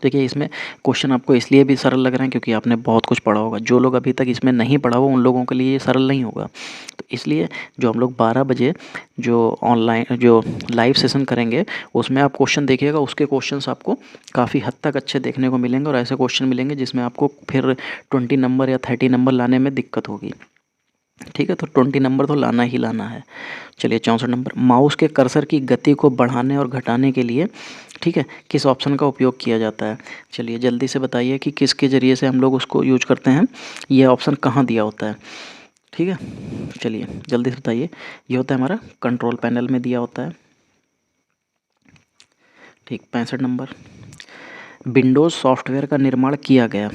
देखिए इसमें क्वेश्चन आपको इसलिए भी सरल लग रहे हैं क्योंकि आपने बहुत कुछ पढ़ा होगा। जो लोग अभी तक इसमें नहीं पढ़ा हो उन लोगों के लिए ये सरल नहीं होगा। तो इसलिए जो हम लोग 12 बजे जो ऑनलाइन जो लाइव सेशन करेंगे उसमें आप क्वेश्चन देखिएगा, उसके क्वेश्चंस आपको काफ़ी हद तक अच्छे देखने को मिलेंगे और ऐसे क्वेश्चन मिलेंगे जिसमें आपको फिर 20 नंबर या 30 नंबर लाने में दिक्कत होगी। ठीक है, तो 20 नंबर तो लाना ही लाना है। चलिए 64 नंबर, माउस के कर्सर की गति को बढ़ाने और घटाने के लिए ठीक है किस ऑप्शन का उपयोग किया जाता है? चलिए जल्दी से बताइए कि किसके ज़रिए से हम लोग उसको यूज करते हैं। ये ऑप्शन कहाँ दिया होता है? ठीक है, चलिए जल्दी से बताइए। ये होता है हमारा कंट्रोल पैनल में दिया होता है। ठीक, 65 नंबर, विंडोज़ सॉफ्टवेयर का निर्माण किया गया,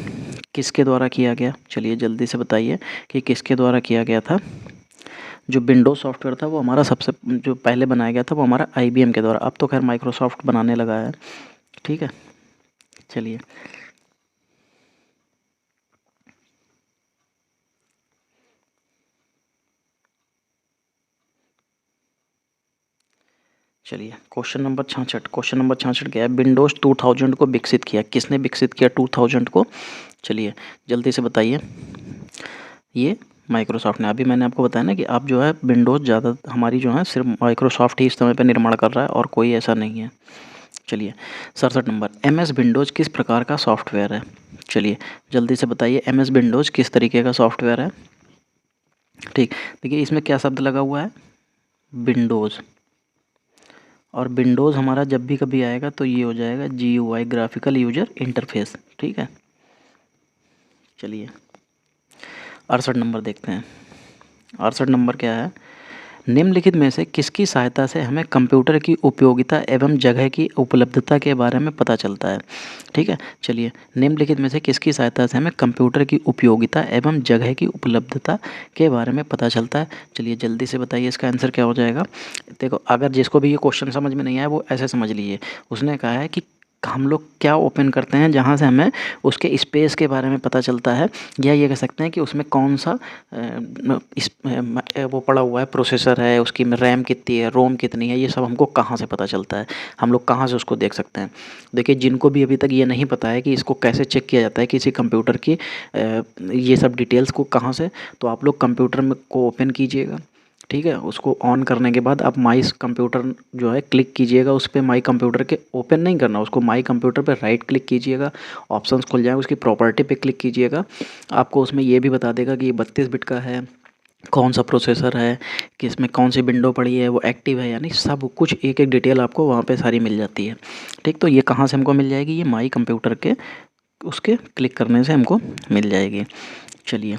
किसके द्वारा किया गया? चलिए जल्दी से बताइए कि किसके द्वारा किया गया था। जो विंडोज़ सॉफ्टवेयर था वो हमारा सबसे जो पहले बनाया गया था वो हमारा IBM के द्वारा। अब तो खैर माइक्रोसॉफ्ट बनाने लगा है। ठीक है, चलिए चलिए क्वेश्चन नंबर 66। क्वेश्चन नंबर 66 क्या है? विंडोज़ 2000 को विकसित किया, किसने विकसित किया 2000 को? चलिए जल्दी से बताइए। ये माइक्रोसॉफ्ट ने। अभी मैंने आपको बताया ना कि आप जो है विंडोज़ ज़्यादा हमारी जो है सिर्फ माइक्रोसॉफ्ट ही इस समय पे निर्माण कर रहा है और कोई ऐसा नहीं है। चलिए 67 नंबर, एम एस विंडोज़ किस प्रकार का सॉफ्टवेयर है? चलिए जल्दी से बताइए, एम एस विंडोज़ किस तरीके का सॉफ्टवेयर है? ठीक, देखिए इसमें क्या शब्द लगा हुआ है? विंडोज़। और विंडोज़ हमारा जब भी कभी आएगा तो ये हो जाएगा GUI, ग्राफिकल यूजर इंटरफेस। ठीक है, चलिए 68 नंबर देखते हैं। 68 नंबर क्या है? निम्नलिखित में से किसकी सहायता से हमें कंप्यूटर की उपयोगिता एवं जगह की उपलब्धता के बारे में पता चलता है? ठीक है, चलिए निम्नलिखित में से किसकी सहायता से हमें कंप्यूटर की उपयोगिता एवं जगह की उपलब्धता के बारे में पता चलता है? चलिए जल्दी से बताइए, इसका आंसर क्या हो जाएगा? देखो, अगर जिसको भी ये क्वेश्चन समझ में नहीं आया वो ऐसे समझ लीजिए, उसने कहा है कि हम लोग क्या ओपन करते हैं जहाँ से हमें उसके स्पेस के बारे में पता चलता है, या ये कह सकते हैं कि उसमें कौन सा वो पड़ा हुआ है, प्रोसेसर है, उसकी रैम कितनी है, रोम कितनी है, ये सब हमको कहाँ से पता चलता है, हम लोग कहाँ से उसको देख सकते हैं। देखिए जिनको भी अभी तक ये नहीं पता है कि इसको कैसे चेक किया जाता है किसी कंप्यूटर की ये सब डिटेल्स को कहाँ से, तो आप लोग कंप्यूटर में को ओपन कीजिएगा। ठीक है, उसको ऑन करने के बाद आप माई कंप्यूटर जो है क्लिक कीजिएगा, उस पर माई कंप्यूटर के ओपन नहीं करना, उसको माई कंप्यूटर पर राइट क्लिक कीजिएगा, ऑप्शंस खुल जाएंगे, उसकी प्रॉपर्टी पे क्लिक कीजिएगा। आपको उसमें ये भी बता देगा कि ये 32 बिट का है, कौन सा प्रोसेसर है, कि इसमें कौन सी विंडो पड़ी है, वो एक्टिव है, यानी सब कुछ एक एक डिटेल आपको वहाँ पे सारी मिल जाती है। ठीक, तो ये कहाँ से हमको मिल जाएगी? ये माई कंप्यूटर के उसके क्लिक करने से हमको मिल जाएगी। चलिए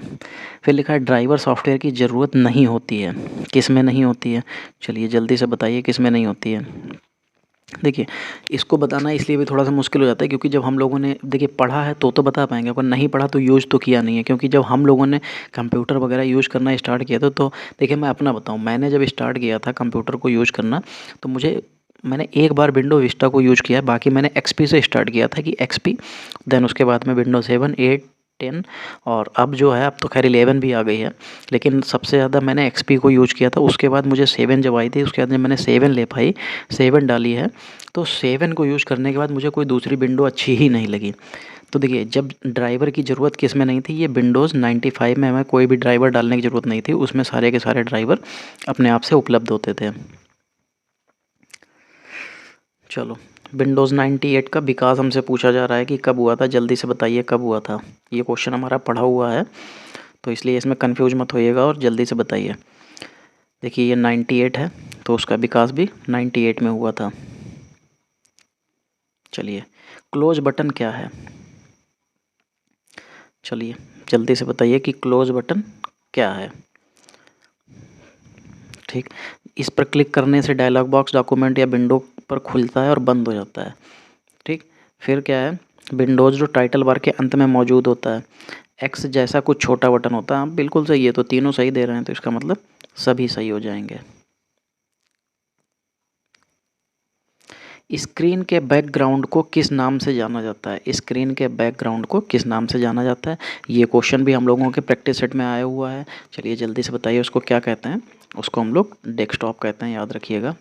फिर लिखा है ड्राइवर सॉफ्टवेयर की ज़रूरत नहीं होती है, किस में नहीं होती है? चलिए जल्दी से बताइए किस में नहीं होती है? देखिए इसको बताना इसलिए भी थोड़ा सा मुश्किल हो जाता है क्योंकि जब हम लोगों ने देखिए पढ़ा है तो बता पाएंगे, पर नहीं पढ़ा तो यूज़ तो किया नहीं है। क्योंकि जब हम लोगों ने कंप्यूटर वगैरह यूज़ करना स्टार्ट किया था तो देखिए मैं अपना बताऊं, मैंने जब स्टार्ट किया था कंप्यूटर को यूज़ करना तो मैंने एक बार विंडो विस्टा को यूज़ किया है, बाकी मैंने एक्सपी से स्टार्ट किया था कि एक्सपी, देन उसके बाद में विंडो 7, 8, 10 और अब जो है अब तो खैर 11 भी आ गई है, लेकिन सबसे ज़्यादा मैंने एक्सपी को यूज़ किया था। उसके बाद मुझे 7 जब आई थी, उसके बाद जब मैंने 7 ले पाई, 7 डाली है, तो 7 को यूज़ करने के बाद मुझे कोई दूसरी विंडो अच्छी ही नहीं लगी। तो देखिए जब ड्राइवर की ज़रूरत किस में नहीं थी, ये विंडोज़ 95 में हमें कोई भी ड्राइवर डालने की ज़रूरत नहीं थी, उसमें सारे के सारे ड्राइवर अपने आप से उपलब्ध होते थे। चलो विंडोज़ 98 का विकास हमसे पूछा जा रहा है कि कब हुआ था, जल्दी से बताइए कब हुआ था। ये क्वेश्चन हमारा पढ़ा हुआ है तो इसलिए इसमें कंफ्यूज मत होइएगा और जल्दी से बताइए। देखिए ये 98 है तो उसका विकास भी 98 में हुआ था। चलिए क्लोज बटन क्या है? चलिए जल्दी से बताइए कि क्लोज बटन क्या है? ठीक, इस पर क्लिक करने से डायलॉग बॉक्स डॉक्यूमेंट या विंडो पर खुलता है और बंद हो जाता है। ठीक, फिर क्या है? विंडोज़ जो टाइटल बार के अंत में मौजूद होता है, एक्स जैसा कुछ छोटा बटन होता है। बिल्कुल सही है, तो तीनों सही दे रहे हैं तो इसका मतलब सभी सही हो जाएंगे। स्क्रीन के बैकग्राउंड को किस नाम से जाना जाता है? स्क्रीन के बैकग्राउंड को किस नाम से जाना जाता है? ये क्वेश्चन भी हम लोगों के प्रैक्टिस सेट में आया हुआ है। चलिए जल्दी से बताइए उसको क्या कहते हैं? उसको हम लोग डेस्कटॉप कहते हैं, याद रखिएगा।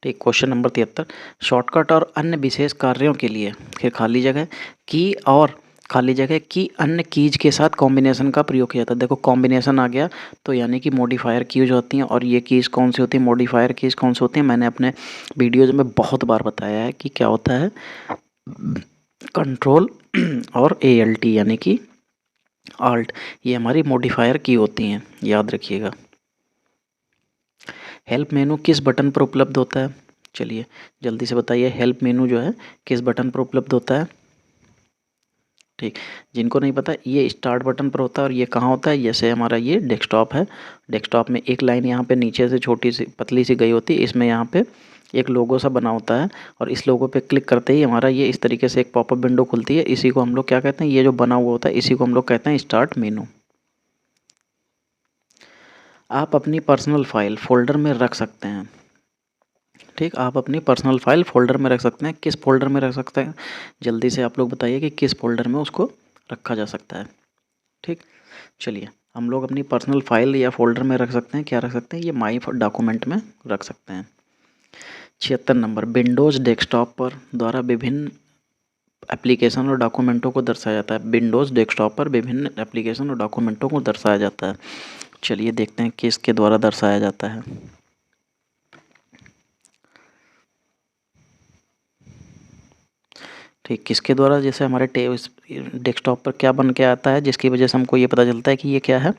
ठीक, क्वेश्चन नंबर 73, शॉर्टकट और अन्य विशेष कार्यों के लिए फिर खाली जगह की और खाली जगह की अन्य कीज के साथ कॉम्बिनेशन का प्रयोग किया जाता है। देखो कॉम्बिनेशन आ गया तो यानी कि मॉडिफायर कीज होती हैं, और ये कीज कौन सी होती है, मॉडिफायर कीज कौन सी होती हैं, मैंने अपने वीडियोज़ में बहुत बार बताया है कि क्या होता है। कंट्रोल और ALT यानी कि आल्ट, ये हमारी मॉडिफायर की होती हैं, याद रखिएगा। हेल्प मेनू किस बटन पर उपलब्ध होता है? चलिए जल्दी से बताइए, हेल्प मेनू जो है किस बटन पर उपलब्ध होता है? ठीक, जिनको नहीं पता ये स्टार्ट बटन पर होता है, और ये कहाँ होता है? जैसे हमारा ये डेस्कटॉप है, डेस्कटॉप में एक लाइन यहाँ पे नीचे से छोटी सी पतली सी गई होती है, इसमें यहाँ पे एक लोगो सा बना होता है, और इस लोगो पे क्लिक करते ही हमारा ये इस तरीके से एक पॉपअप विंडो खुलती है। इसी को हम लोग क्या कहते हैं? ये जो बना हुआ होता है इसी को हम लोग कहते हैं स्टार्ट मेनू। आप अपनी पर्सनल फाइल फोल्डर में रख सकते हैं। ठीक, आप अपनी पर्सनल फाइल फ़ोल्डर में रख सकते हैं। किस फ़ोल्डर में रख सकते हैं? जल्दी से आप लोग बताइए कि किस फ़ोल्डर में उसको रखा जा सकता है। ठीक, चलिए हम लोग अपनी पर्सनल फाइल या फोल्डर में रख सकते हैं। क्या रख सकते हैं? ये माई डॉक्यूमेंट में रख सकते हैं। 76 नंबर, विंडोज़ डेस्कटॉप पर द्वारा विभिन्न एप्लीकेशन और डॉक्यूमेंटों को दर्शाया जाता है। विंडोज़ डेस्कटॉप पर विभिन्न एप्लीकेशन और डॉक्यूमेंटों को दर्शाया जाता है। चलिए देखते हैं किसके द्वारा दर्शाया जाता है। ठीक, किसके द्वारा? जैसे हमारे डेस्कटॉप पर क्या बन के आता है जिसकी वजह से हमको ये पता चलता है कि ये क्या है,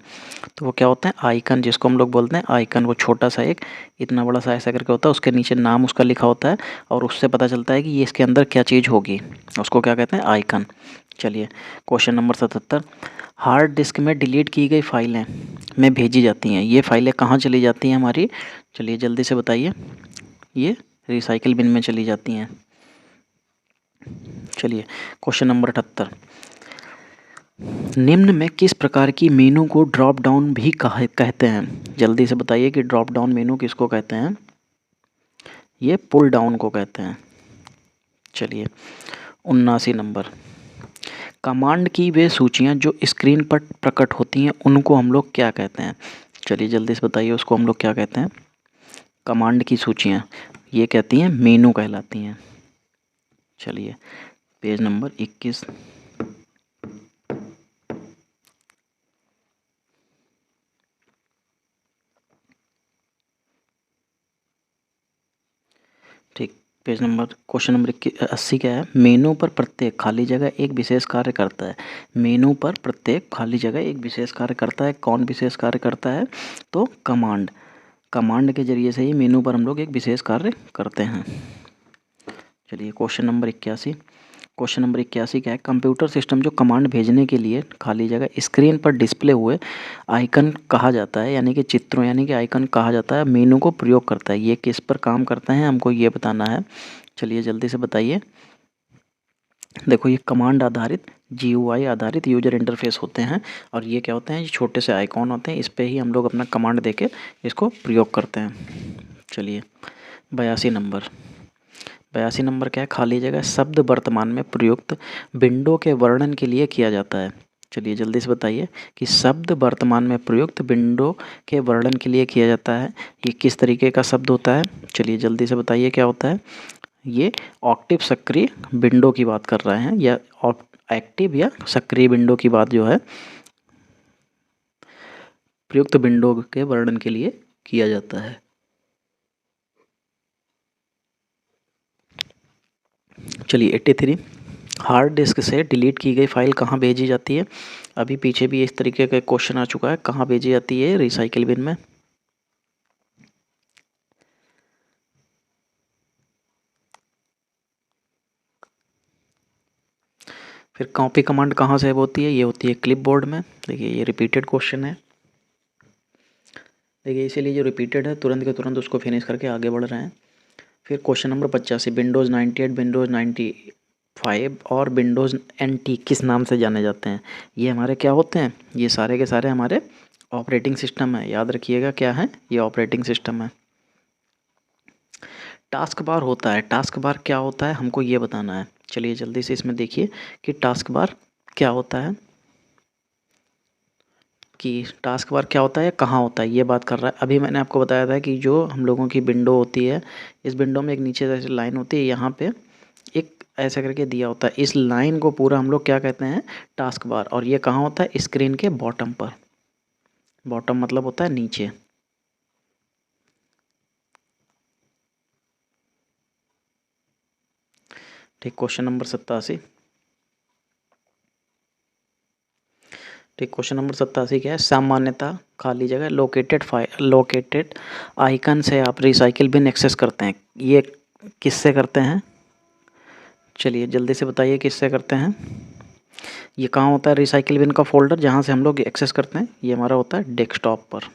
तो वो क्या होता है? आइकन, जिसको हम लोग बोलते हैं आइकन। वो छोटा सा एक इतना बड़ा सा ऐसा करके होता है, उसके नीचे नाम उसका लिखा होता है और उससे पता चलता है कि ये इसके अंदर क्या चीज़ होगी, उसको क्या कहते हैं? आइकन। चलिए क्वेश्चन नंबर 77, हार्ड डिस्क में डिलीट की गई फाइलें में भेजी जाती हैं। ये फाइलें कहाँ चली जाती हैं हमारी? चलिए जल्दी से बताइए। ये रिसाइकिल बिन में चली जाती हैं। चलिए क्वेश्चन नंबर 78, निम्न में किस प्रकार की मेनू को ड्रॉप डाउन भी कहते हैं? जल्दी से बताइए कि ड्रॉप डाउन मेनू किसको कहते हैं? ये पुल डाउन को कहते हैं। चलिए 79 नंबर, कमांड की वे सूचियां जो स्क्रीन पर प्रकट होती हैं उनको हम लोग क्या कहते हैं? चलिए जल्दी से बताइए, उसको हम लोग क्या कहते हैं? कमांड की सूचियां, ये कहती हैं मेनू कहलाती हैं। चलिए पेज नंबर 21, ठीक, पेज नंबर क्वेश्चन नंबर 80 क्या है? मेनू पर प्रत्येक खाली जगह एक विशेष कार्य करता है। मेनू पर प्रत्येक खाली जगह एक विशेष कार्य करता है। कौन विशेष कार्य करता है? तो कमांड। कमांड के जरिए से ही मेनू पर हम लोग एक विशेष कार्य करते हैं। चलिए क्वेश्चन नंबर 81, क्वेश्चन नंबर 81 क्या है? कंप्यूटर सिस्टम जो कमांड भेजने के लिए खाली जगह स्क्रीन पर डिस्प्ले हुए आइकन कहा जाता है, यानी कि चित्रों यानी कि आइकन कहा जाता है, मेनू को प्रयोग करता है। ये किस पर काम करते हैं हमको ये बताना है। चलिए जल्दी से बताइए। देखो ये कमांड आधारित GUI आधारित यूजर इंटरफेस होते हैं और ये क्या होते हैं? ये छोटे से आइकॉन होते हैं, इस पर ही हम लोग अपना कमांड देके इसको प्रयोग करते हैं। चलिए 82 नंबर, 82 नंबर क्या है? खाली जगह शब्द वर्तमान में प्रयुक्त विंडो के वर्णन के लिए किया जाता है। चलिए जल्दी से बताइए कि शब्द वर्तमान में प्रयुक्त विंडो के वर्णन के लिए किया जाता है, ये किस तरीके का शब्द होता है? चलिए जल्दी से बताइए क्या होता है? ये ऑक्टिव सक्रिय विंडो की बात कर रहे हैं, या एक्टिव या सक्रिय विंडो की बात जो है प्रयुक्त विंडो के वर्णन के लिए किया जाता है। चलिए 83, हार्ड डिस्क से डिलीट की गई फाइल कहाँ भेजी जाती है? अभी पीछे भी इस तरीके का क्वेश्चन आ चुका है। कहाँ भेजी जाती है? रिसाइकिल बिन में। फिर कॉपी कमांड कहाँ से होती है? ये होती है क्लिपबोर्ड में। देखिए ये रिपीटेड क्वेश्चन है, देखिए इसीलिए जो रिपीटेड है तुरंत के तुरंत उसको फिनिश करके आगे बढ़ रहे हैं। फिर क्वेश्चन नंबर 85, विंडोज़ 98, विंडोज़ 95 और विंडोज़ NT किस नाम से जाने जाते हैं? ये हमारे क्या होते हैं? ये सारे के सारे हमारे ऑपरेटिंग सिस्टम है। याद रखिएगा क्या है? ये ऑपरेटिंग सिस्टम है। टास्क बार होता है, टास्क बार क्या होता है हमको ये बताना है। चलिए जल्दी से इसमें देखिए कि टास्क बार क्या होता है, कि टास्क बार क्या होता है, कहाँ होता है, ये बात कर रहा है। अभी मैंने आपको बताया था कि जो हम लोगों की विंडो होती है, इस विंडो में एक नीचे जैसे लाइन होती है, यहाँ पे एक ऐसा करके दिया होता है। इस लाइन को पूरा हम लोग क्या कहते हैं? Task bar. और ये कहाँ होता है? स्क्रीन के बॉटम पर। बॉटम मतलब होता है नीचे। ठीक, क्वेश्चन नंबर 87, ठीक, क्वेश्चन नंबर 87 क्या है? सामान्यतः खाली जगह लोकेटेड आइकन से आप रिसाइकिल बिन एक्सेस करते हैं। ये किससे करते हैं? चलिए जल्दी से बताइए किससे करते हैं? ये कहाँ होता है? रिसाइकिल बिन का फोल्डर जहाँ से हम लोग एक्सेस करते हैं, ये हमारा होता है डेस्कटॉप पर।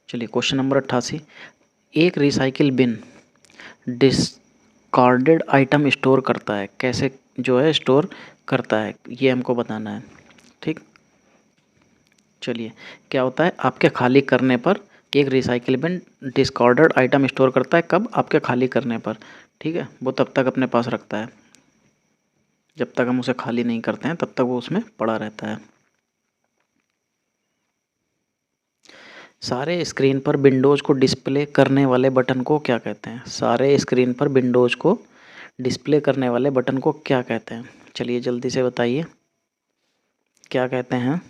चलिए क्वेश्चन नंबर 88, एक recycle bin discarded item store करता है। कैसे जो है स्टोर करता है, ये हमको बताना है। ठीक, चलिए क्या होता है? आपके खाली करने पर एक recycle bin discarded item store करता है। कब? आपके खाली करने पर। ठीक है, वो तब तक अपने पास रखता है। जब तक हम उसे खाली नहीं करते हैं तब तक वो उसमें पड़ा रहता है। सारे स्क्रीन पर विंडोज़ को डिस्प्ले करने वाले बटन को क्या कहते हैं? सारे स्क्रीन पर विंडोज़ को डिस्प्ले करने वाले बटन को क्या कहते हैं? चलिए जल्दी से बताइए, क्या कहते हैं?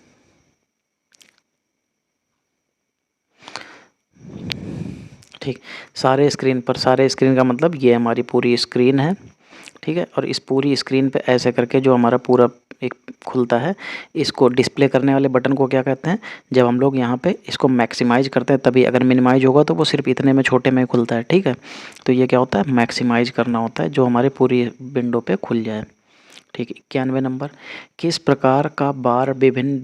ठीक, सारे स्क्रीन का मतलब ये हमारी पूरी स्क्रीन है, ठीक है। और इस पूरी स्क्रीन पे ऐसे करके जो हमारा पूरा एक खुलता है, इसको डिस्प्ले करने वाले बटन को क्या कहते हैं? जब हम लोग यहाँ पे इसको मैक्सिमाइज़ करते हैं तभी, अगर मिनिमाइज़ होगा तो वो सिर्फ इतने में छोटे में खुलता है, ठीक है। तो ये क्या होता है? मैक्सिमाइज़ करना होता है, जो हमारे पूरी विंडो पे खुल जाए, ठीक है। 91 नंबर, किस प्रकार का बार विभिन्न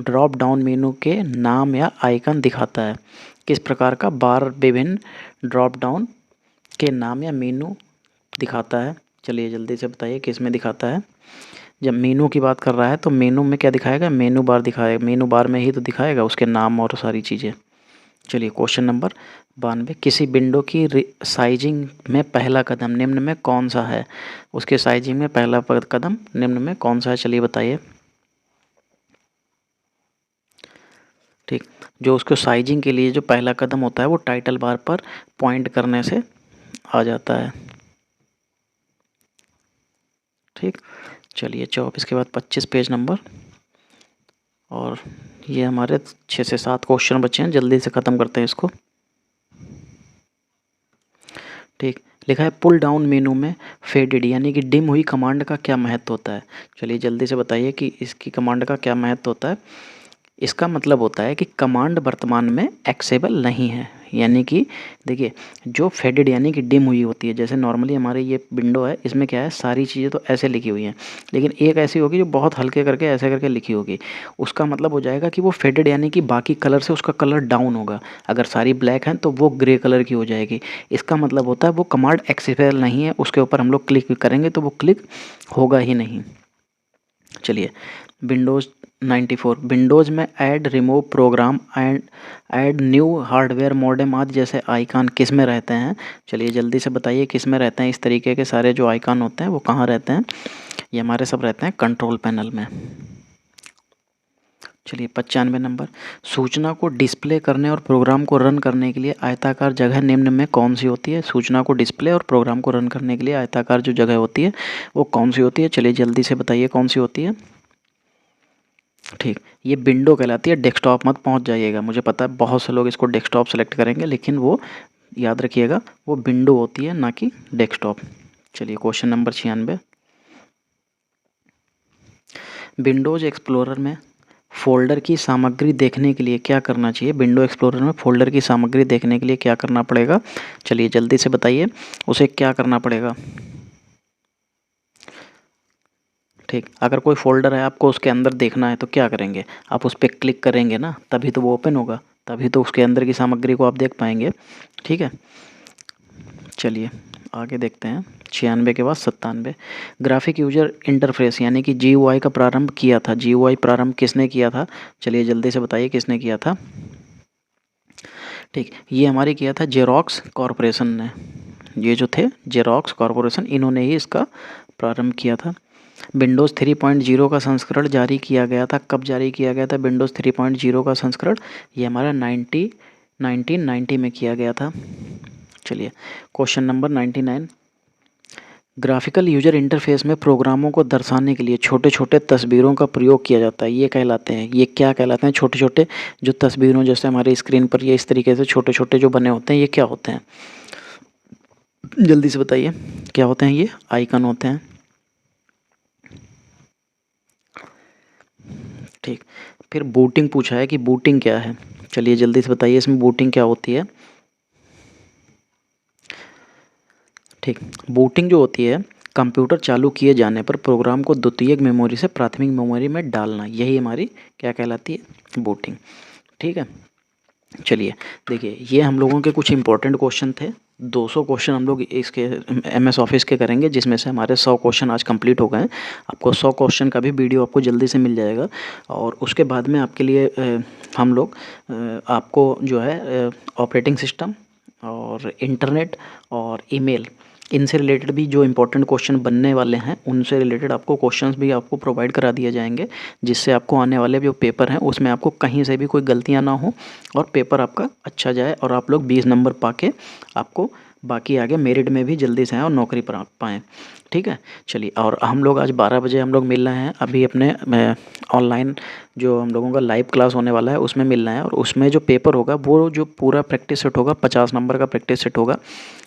ड्रॉप डाउन मेनू के नाम या आइकन दिखाता है? किस प्रकार का बार विभिन्न ड्रॉप डाउन के नाम या मेनू दिखाता है? चलिए जल्दी से बताइए किस में दिखाता है। जब मेनू की बात कर रहा है तो मेनू में क्या दिखाएगा? मेनू बार दिखाएगा, मेनू बार में ही तो दिखाएगा उसके नाम और सारी चीज़ें। चलिए क्वेश्चन नंबर 92, किसी विंडो की साइजिंग में पहला कदम निम्न में कौन सा है? उसके साइजिंग में पहला कदम निम्न में कौन सा है? चलिए बताइए। ठीक, जो उसको साइजिंग के लिए जो पहला कदम होता है वो टाइटल बार पर पॉइंट करने से आ जाता है, ठीक। चलिए 24 के बाद 25 पेज नंबर, और ये हमारे 6 से 7 क्वेश्चन बचे हैं, जल्दी से ख़त्म करते हैं इसको। ठीक, लिखा है पुल डाउन मेनू में फेडेड यानी कि डिम हुई कमांड का क्या महत्व होता है? चलिए जल्दी से बताइए कि इसकी कमांड का क्या महत्व होता है। इसका मतलब होता है कि कमांड वर्तमान में एक्सेबल नहीं है, यानी कि देखिए जो फेडेड यानी कि डिम हुई होती है, जैसे नॉर्मली हमारे ये विंडो है, इसमें क्या है सारी चीज़ें तो ऐसे लिखी हुई हैं, लेकिन एक ऐसी होगी जो बहुत हल्के करके ऐसे करके लिखी होगी, उसका मतलब हो जाएगा कि वो फेडेड यानी कि बाकी कलर से उसका कलर डाउन होगा। अगर सारी ब्लैक हैं तो वो ग्रे कलर की हो जाएगी, इसका मतलब होता है वो कमांड एक्सेबल नहीं है, उसके ऊपर हम लोग क्लिक करेंगे तो वो क्लिक होगा ही नहीं। चलिए विंडोज़ 94, विंडोज़ में add remove program and add new hardware modem आदि जैसे आइकन किस में रहते हैं? चलिए जल्दी से बताइए किस में रहते हैं। इस तरीके के सारे जो आइकन होते हैं वो कहाँ रहते हैं? ये हमारे सब रहते हैं कंट्रोल पैनल में। चलिए 95 नंबर, सूचना को डिस्प्ले करने और प्रोग्राम को रन करने के लिए आयताकार जगह निम्न में कौन सी होती है? सूचना को डिस्प्ले और प्रोग्राम को रन करने के लिए आयताकार जो जगह होती है वो कौन सी होती है? चलिए जल्दी से बताइए कौन सी होती है। ठीक, ये विंडो कहलाती है, डेस्कटॉप मत पहुंच जाइएगा, मुझे पता है बहुत से लोग इसको डेस्कटॉप सेलेक्ट करेंगे, लेकिन वो याद रखिएगा वो विंडो होती है ना कि डेस्कटॉप। चलिए क्वेश्चन नंबर 96, विंडोज़ एक्सप्लोरर में फ़ोल्डर की सामग्री देखने के लिए क्या करना चाहिए? विंडो एक्सप्लोरर में फ़ोल्डर की सामग्री देखने के लिए क्या करना पड़ेगा? चलिए जल्दी से बताइए उसे क्या करना पड़ेगा। ठीक, अगर कोई फ़ोल्डर है आपको उसके अंदर देखना है तो क्या करेंगे? आप उस पर क्लिक करेंगे ना, तभी तो वो ओपन होगा, तभी तो उसके अंदर की सामग्री को आप देख पाएंगे, ठीक है। चलिए आगे देखते हैं 96 के बाद 97, ग्राफिक यूजर इंटरफेस यानी कि GUI का प्रारंभ किया था। GUI प्रारंभ किसने किया था? चलिए जल्दी से बताइए किसने किया था। ठीक, ये हमारी किया था जेरोक्स कॉरपोरेशन ने, ये जो थे जेरोक्स कॉरपोरेशन, इन्होंने ही इसका प्रारंभ किया था। विंडोज़ 3.0 का संस्करण जारी किया गया था, कब जारी किया गया था विंडोज़ 3.0 का संस्करण? ये हमारा 1990 में किया गया था। चलिए question number 99, graphical user interface में प्रोग्रामों को दर्शाने के लिए छोटे छोटे तस्वीरों का प्रयोग किया जाता है, ये कहलाते हैं, ये क्या कहलाते हैं? छोटे छोटे जो तस्वीरों जैसे हमारी स्क्रीन पर ये इस तरीके से छोटे छोटे जो बने होते हैं, ये क्या होते हैं? जल्दी से बताइए क्या होते हैं? ये आइकन होते हैं, ठीक। फिर बूटिंग पूछा है कि बूटिंग क्या है? चलिए जल्दी से बताइए इसमें बूटिंग क्या होती है। ठीक, बूटिंग जो होती है कंप्यूटर चालू किए जाने पर प्रोग्राम को द्वितीयक मेमोरी से प्राथमिक मेमोरी में डालना, यही हमारी क्या कहलाती है? बूटिंग, ठीक है। चलिए देखिए ये हम लोगों के कुछ इंपॉर्टेंट क्वेश्चन थे, 200 क्वेश्चन हम लोग इसके MS ऑफिस के करेंगे, जिसमें से हमारे 100 क्वेश्चन आज कंप्लीट हो गए हैं। आपको 100 क्वेश्चन का भी वीडियो आपको जल्दी से मिल जाएगा, और उसके बाद में आपके लिए हम लोग आपको जो है ऑपरेटिंग सिस्टम और इंटरनेट और ईमेल, इनसे रिलेटेड भी जो इम्पोर्टेंट क्वेश्चन बनने वाले हैं उनसे रिलेटेड आपको क्वेश्चंस भी आपको प्रोवाइड करा दिए जाएंगे, जिससे आपको आने वाले जो पेपर हैं उसमें आपको कहीं से भी कोई गलतियां ना हो और पेपर आपका अच्छा जाए और आप लोग 20 नंबर पाके आपको बाकी आगे मेरिट में भी जल्दी से आएँ और नौकरी पा पाएँ। ठीक है, चलिए। और हम लोग आज 12 बजे हम लोग मिल रहे हैं अभी अपने ऑनलाइन जो हम लोगों का लाइव क्लास होने वाला है उसमें मिलना है, और उसमें जो पेपर होगा वो जो पूरा प्रैक्टिस सेट होगा 50 नंबर का प्रैक्टिस सेट होगा।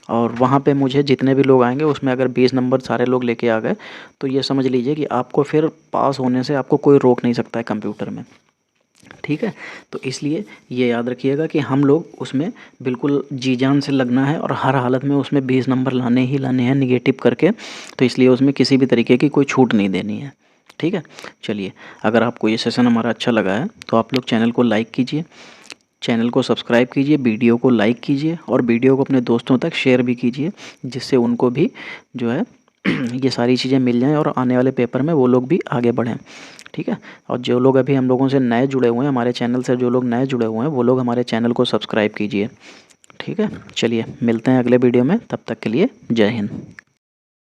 और वहाँ पे मुझे जितने भी लोग आएंगे उसमें अगर 20 नंबर सारे लोग लेके आ गए तो ये समझ लीजिए कि आपको फिर पास होने से आपको कोई रोक नहीं सकता है कंप्यूटर में। ठीक है, तो इसलिए ये याद रखिएगा कि हम लोग उसमें बिल्कुल जी जान से लगना है और हर हालत में उसमें 20 नंबर लाने ही लाने हैं निगेटिव करके, तो इसलिए उसमें किसी भी तरीके की कोई छूट नहीं देनी है। ठीक है, चलिए। अगर आपको ये सेशन हमारा अच्छा लगा है तो आप लोग चैनल को लाइक कीजिए, चैनल को सब्सक्राइब कीजिए, वीडियो को लाइक कीजिए और वीडियो को अपने दोस्तों तक शेयर भी कीजिए, जिससे उनको भी जो है ये सारी चीज़ें मिल जाएं और आने वाले पेपर में वो लोग भी आगे बढ़ें। ठीक है, और जो लोग अभी हम लोगों से नए जुड़े हुए हैं, हमारे चैनल से जो लोग नए जुड़े हुए हैं वो लोग हमारे चैनल को सब्सक्राइब कीजिए। ठीक है, चलिए मिलते हैं अगले वीडियो में, तब तक के लिए जय हिंद।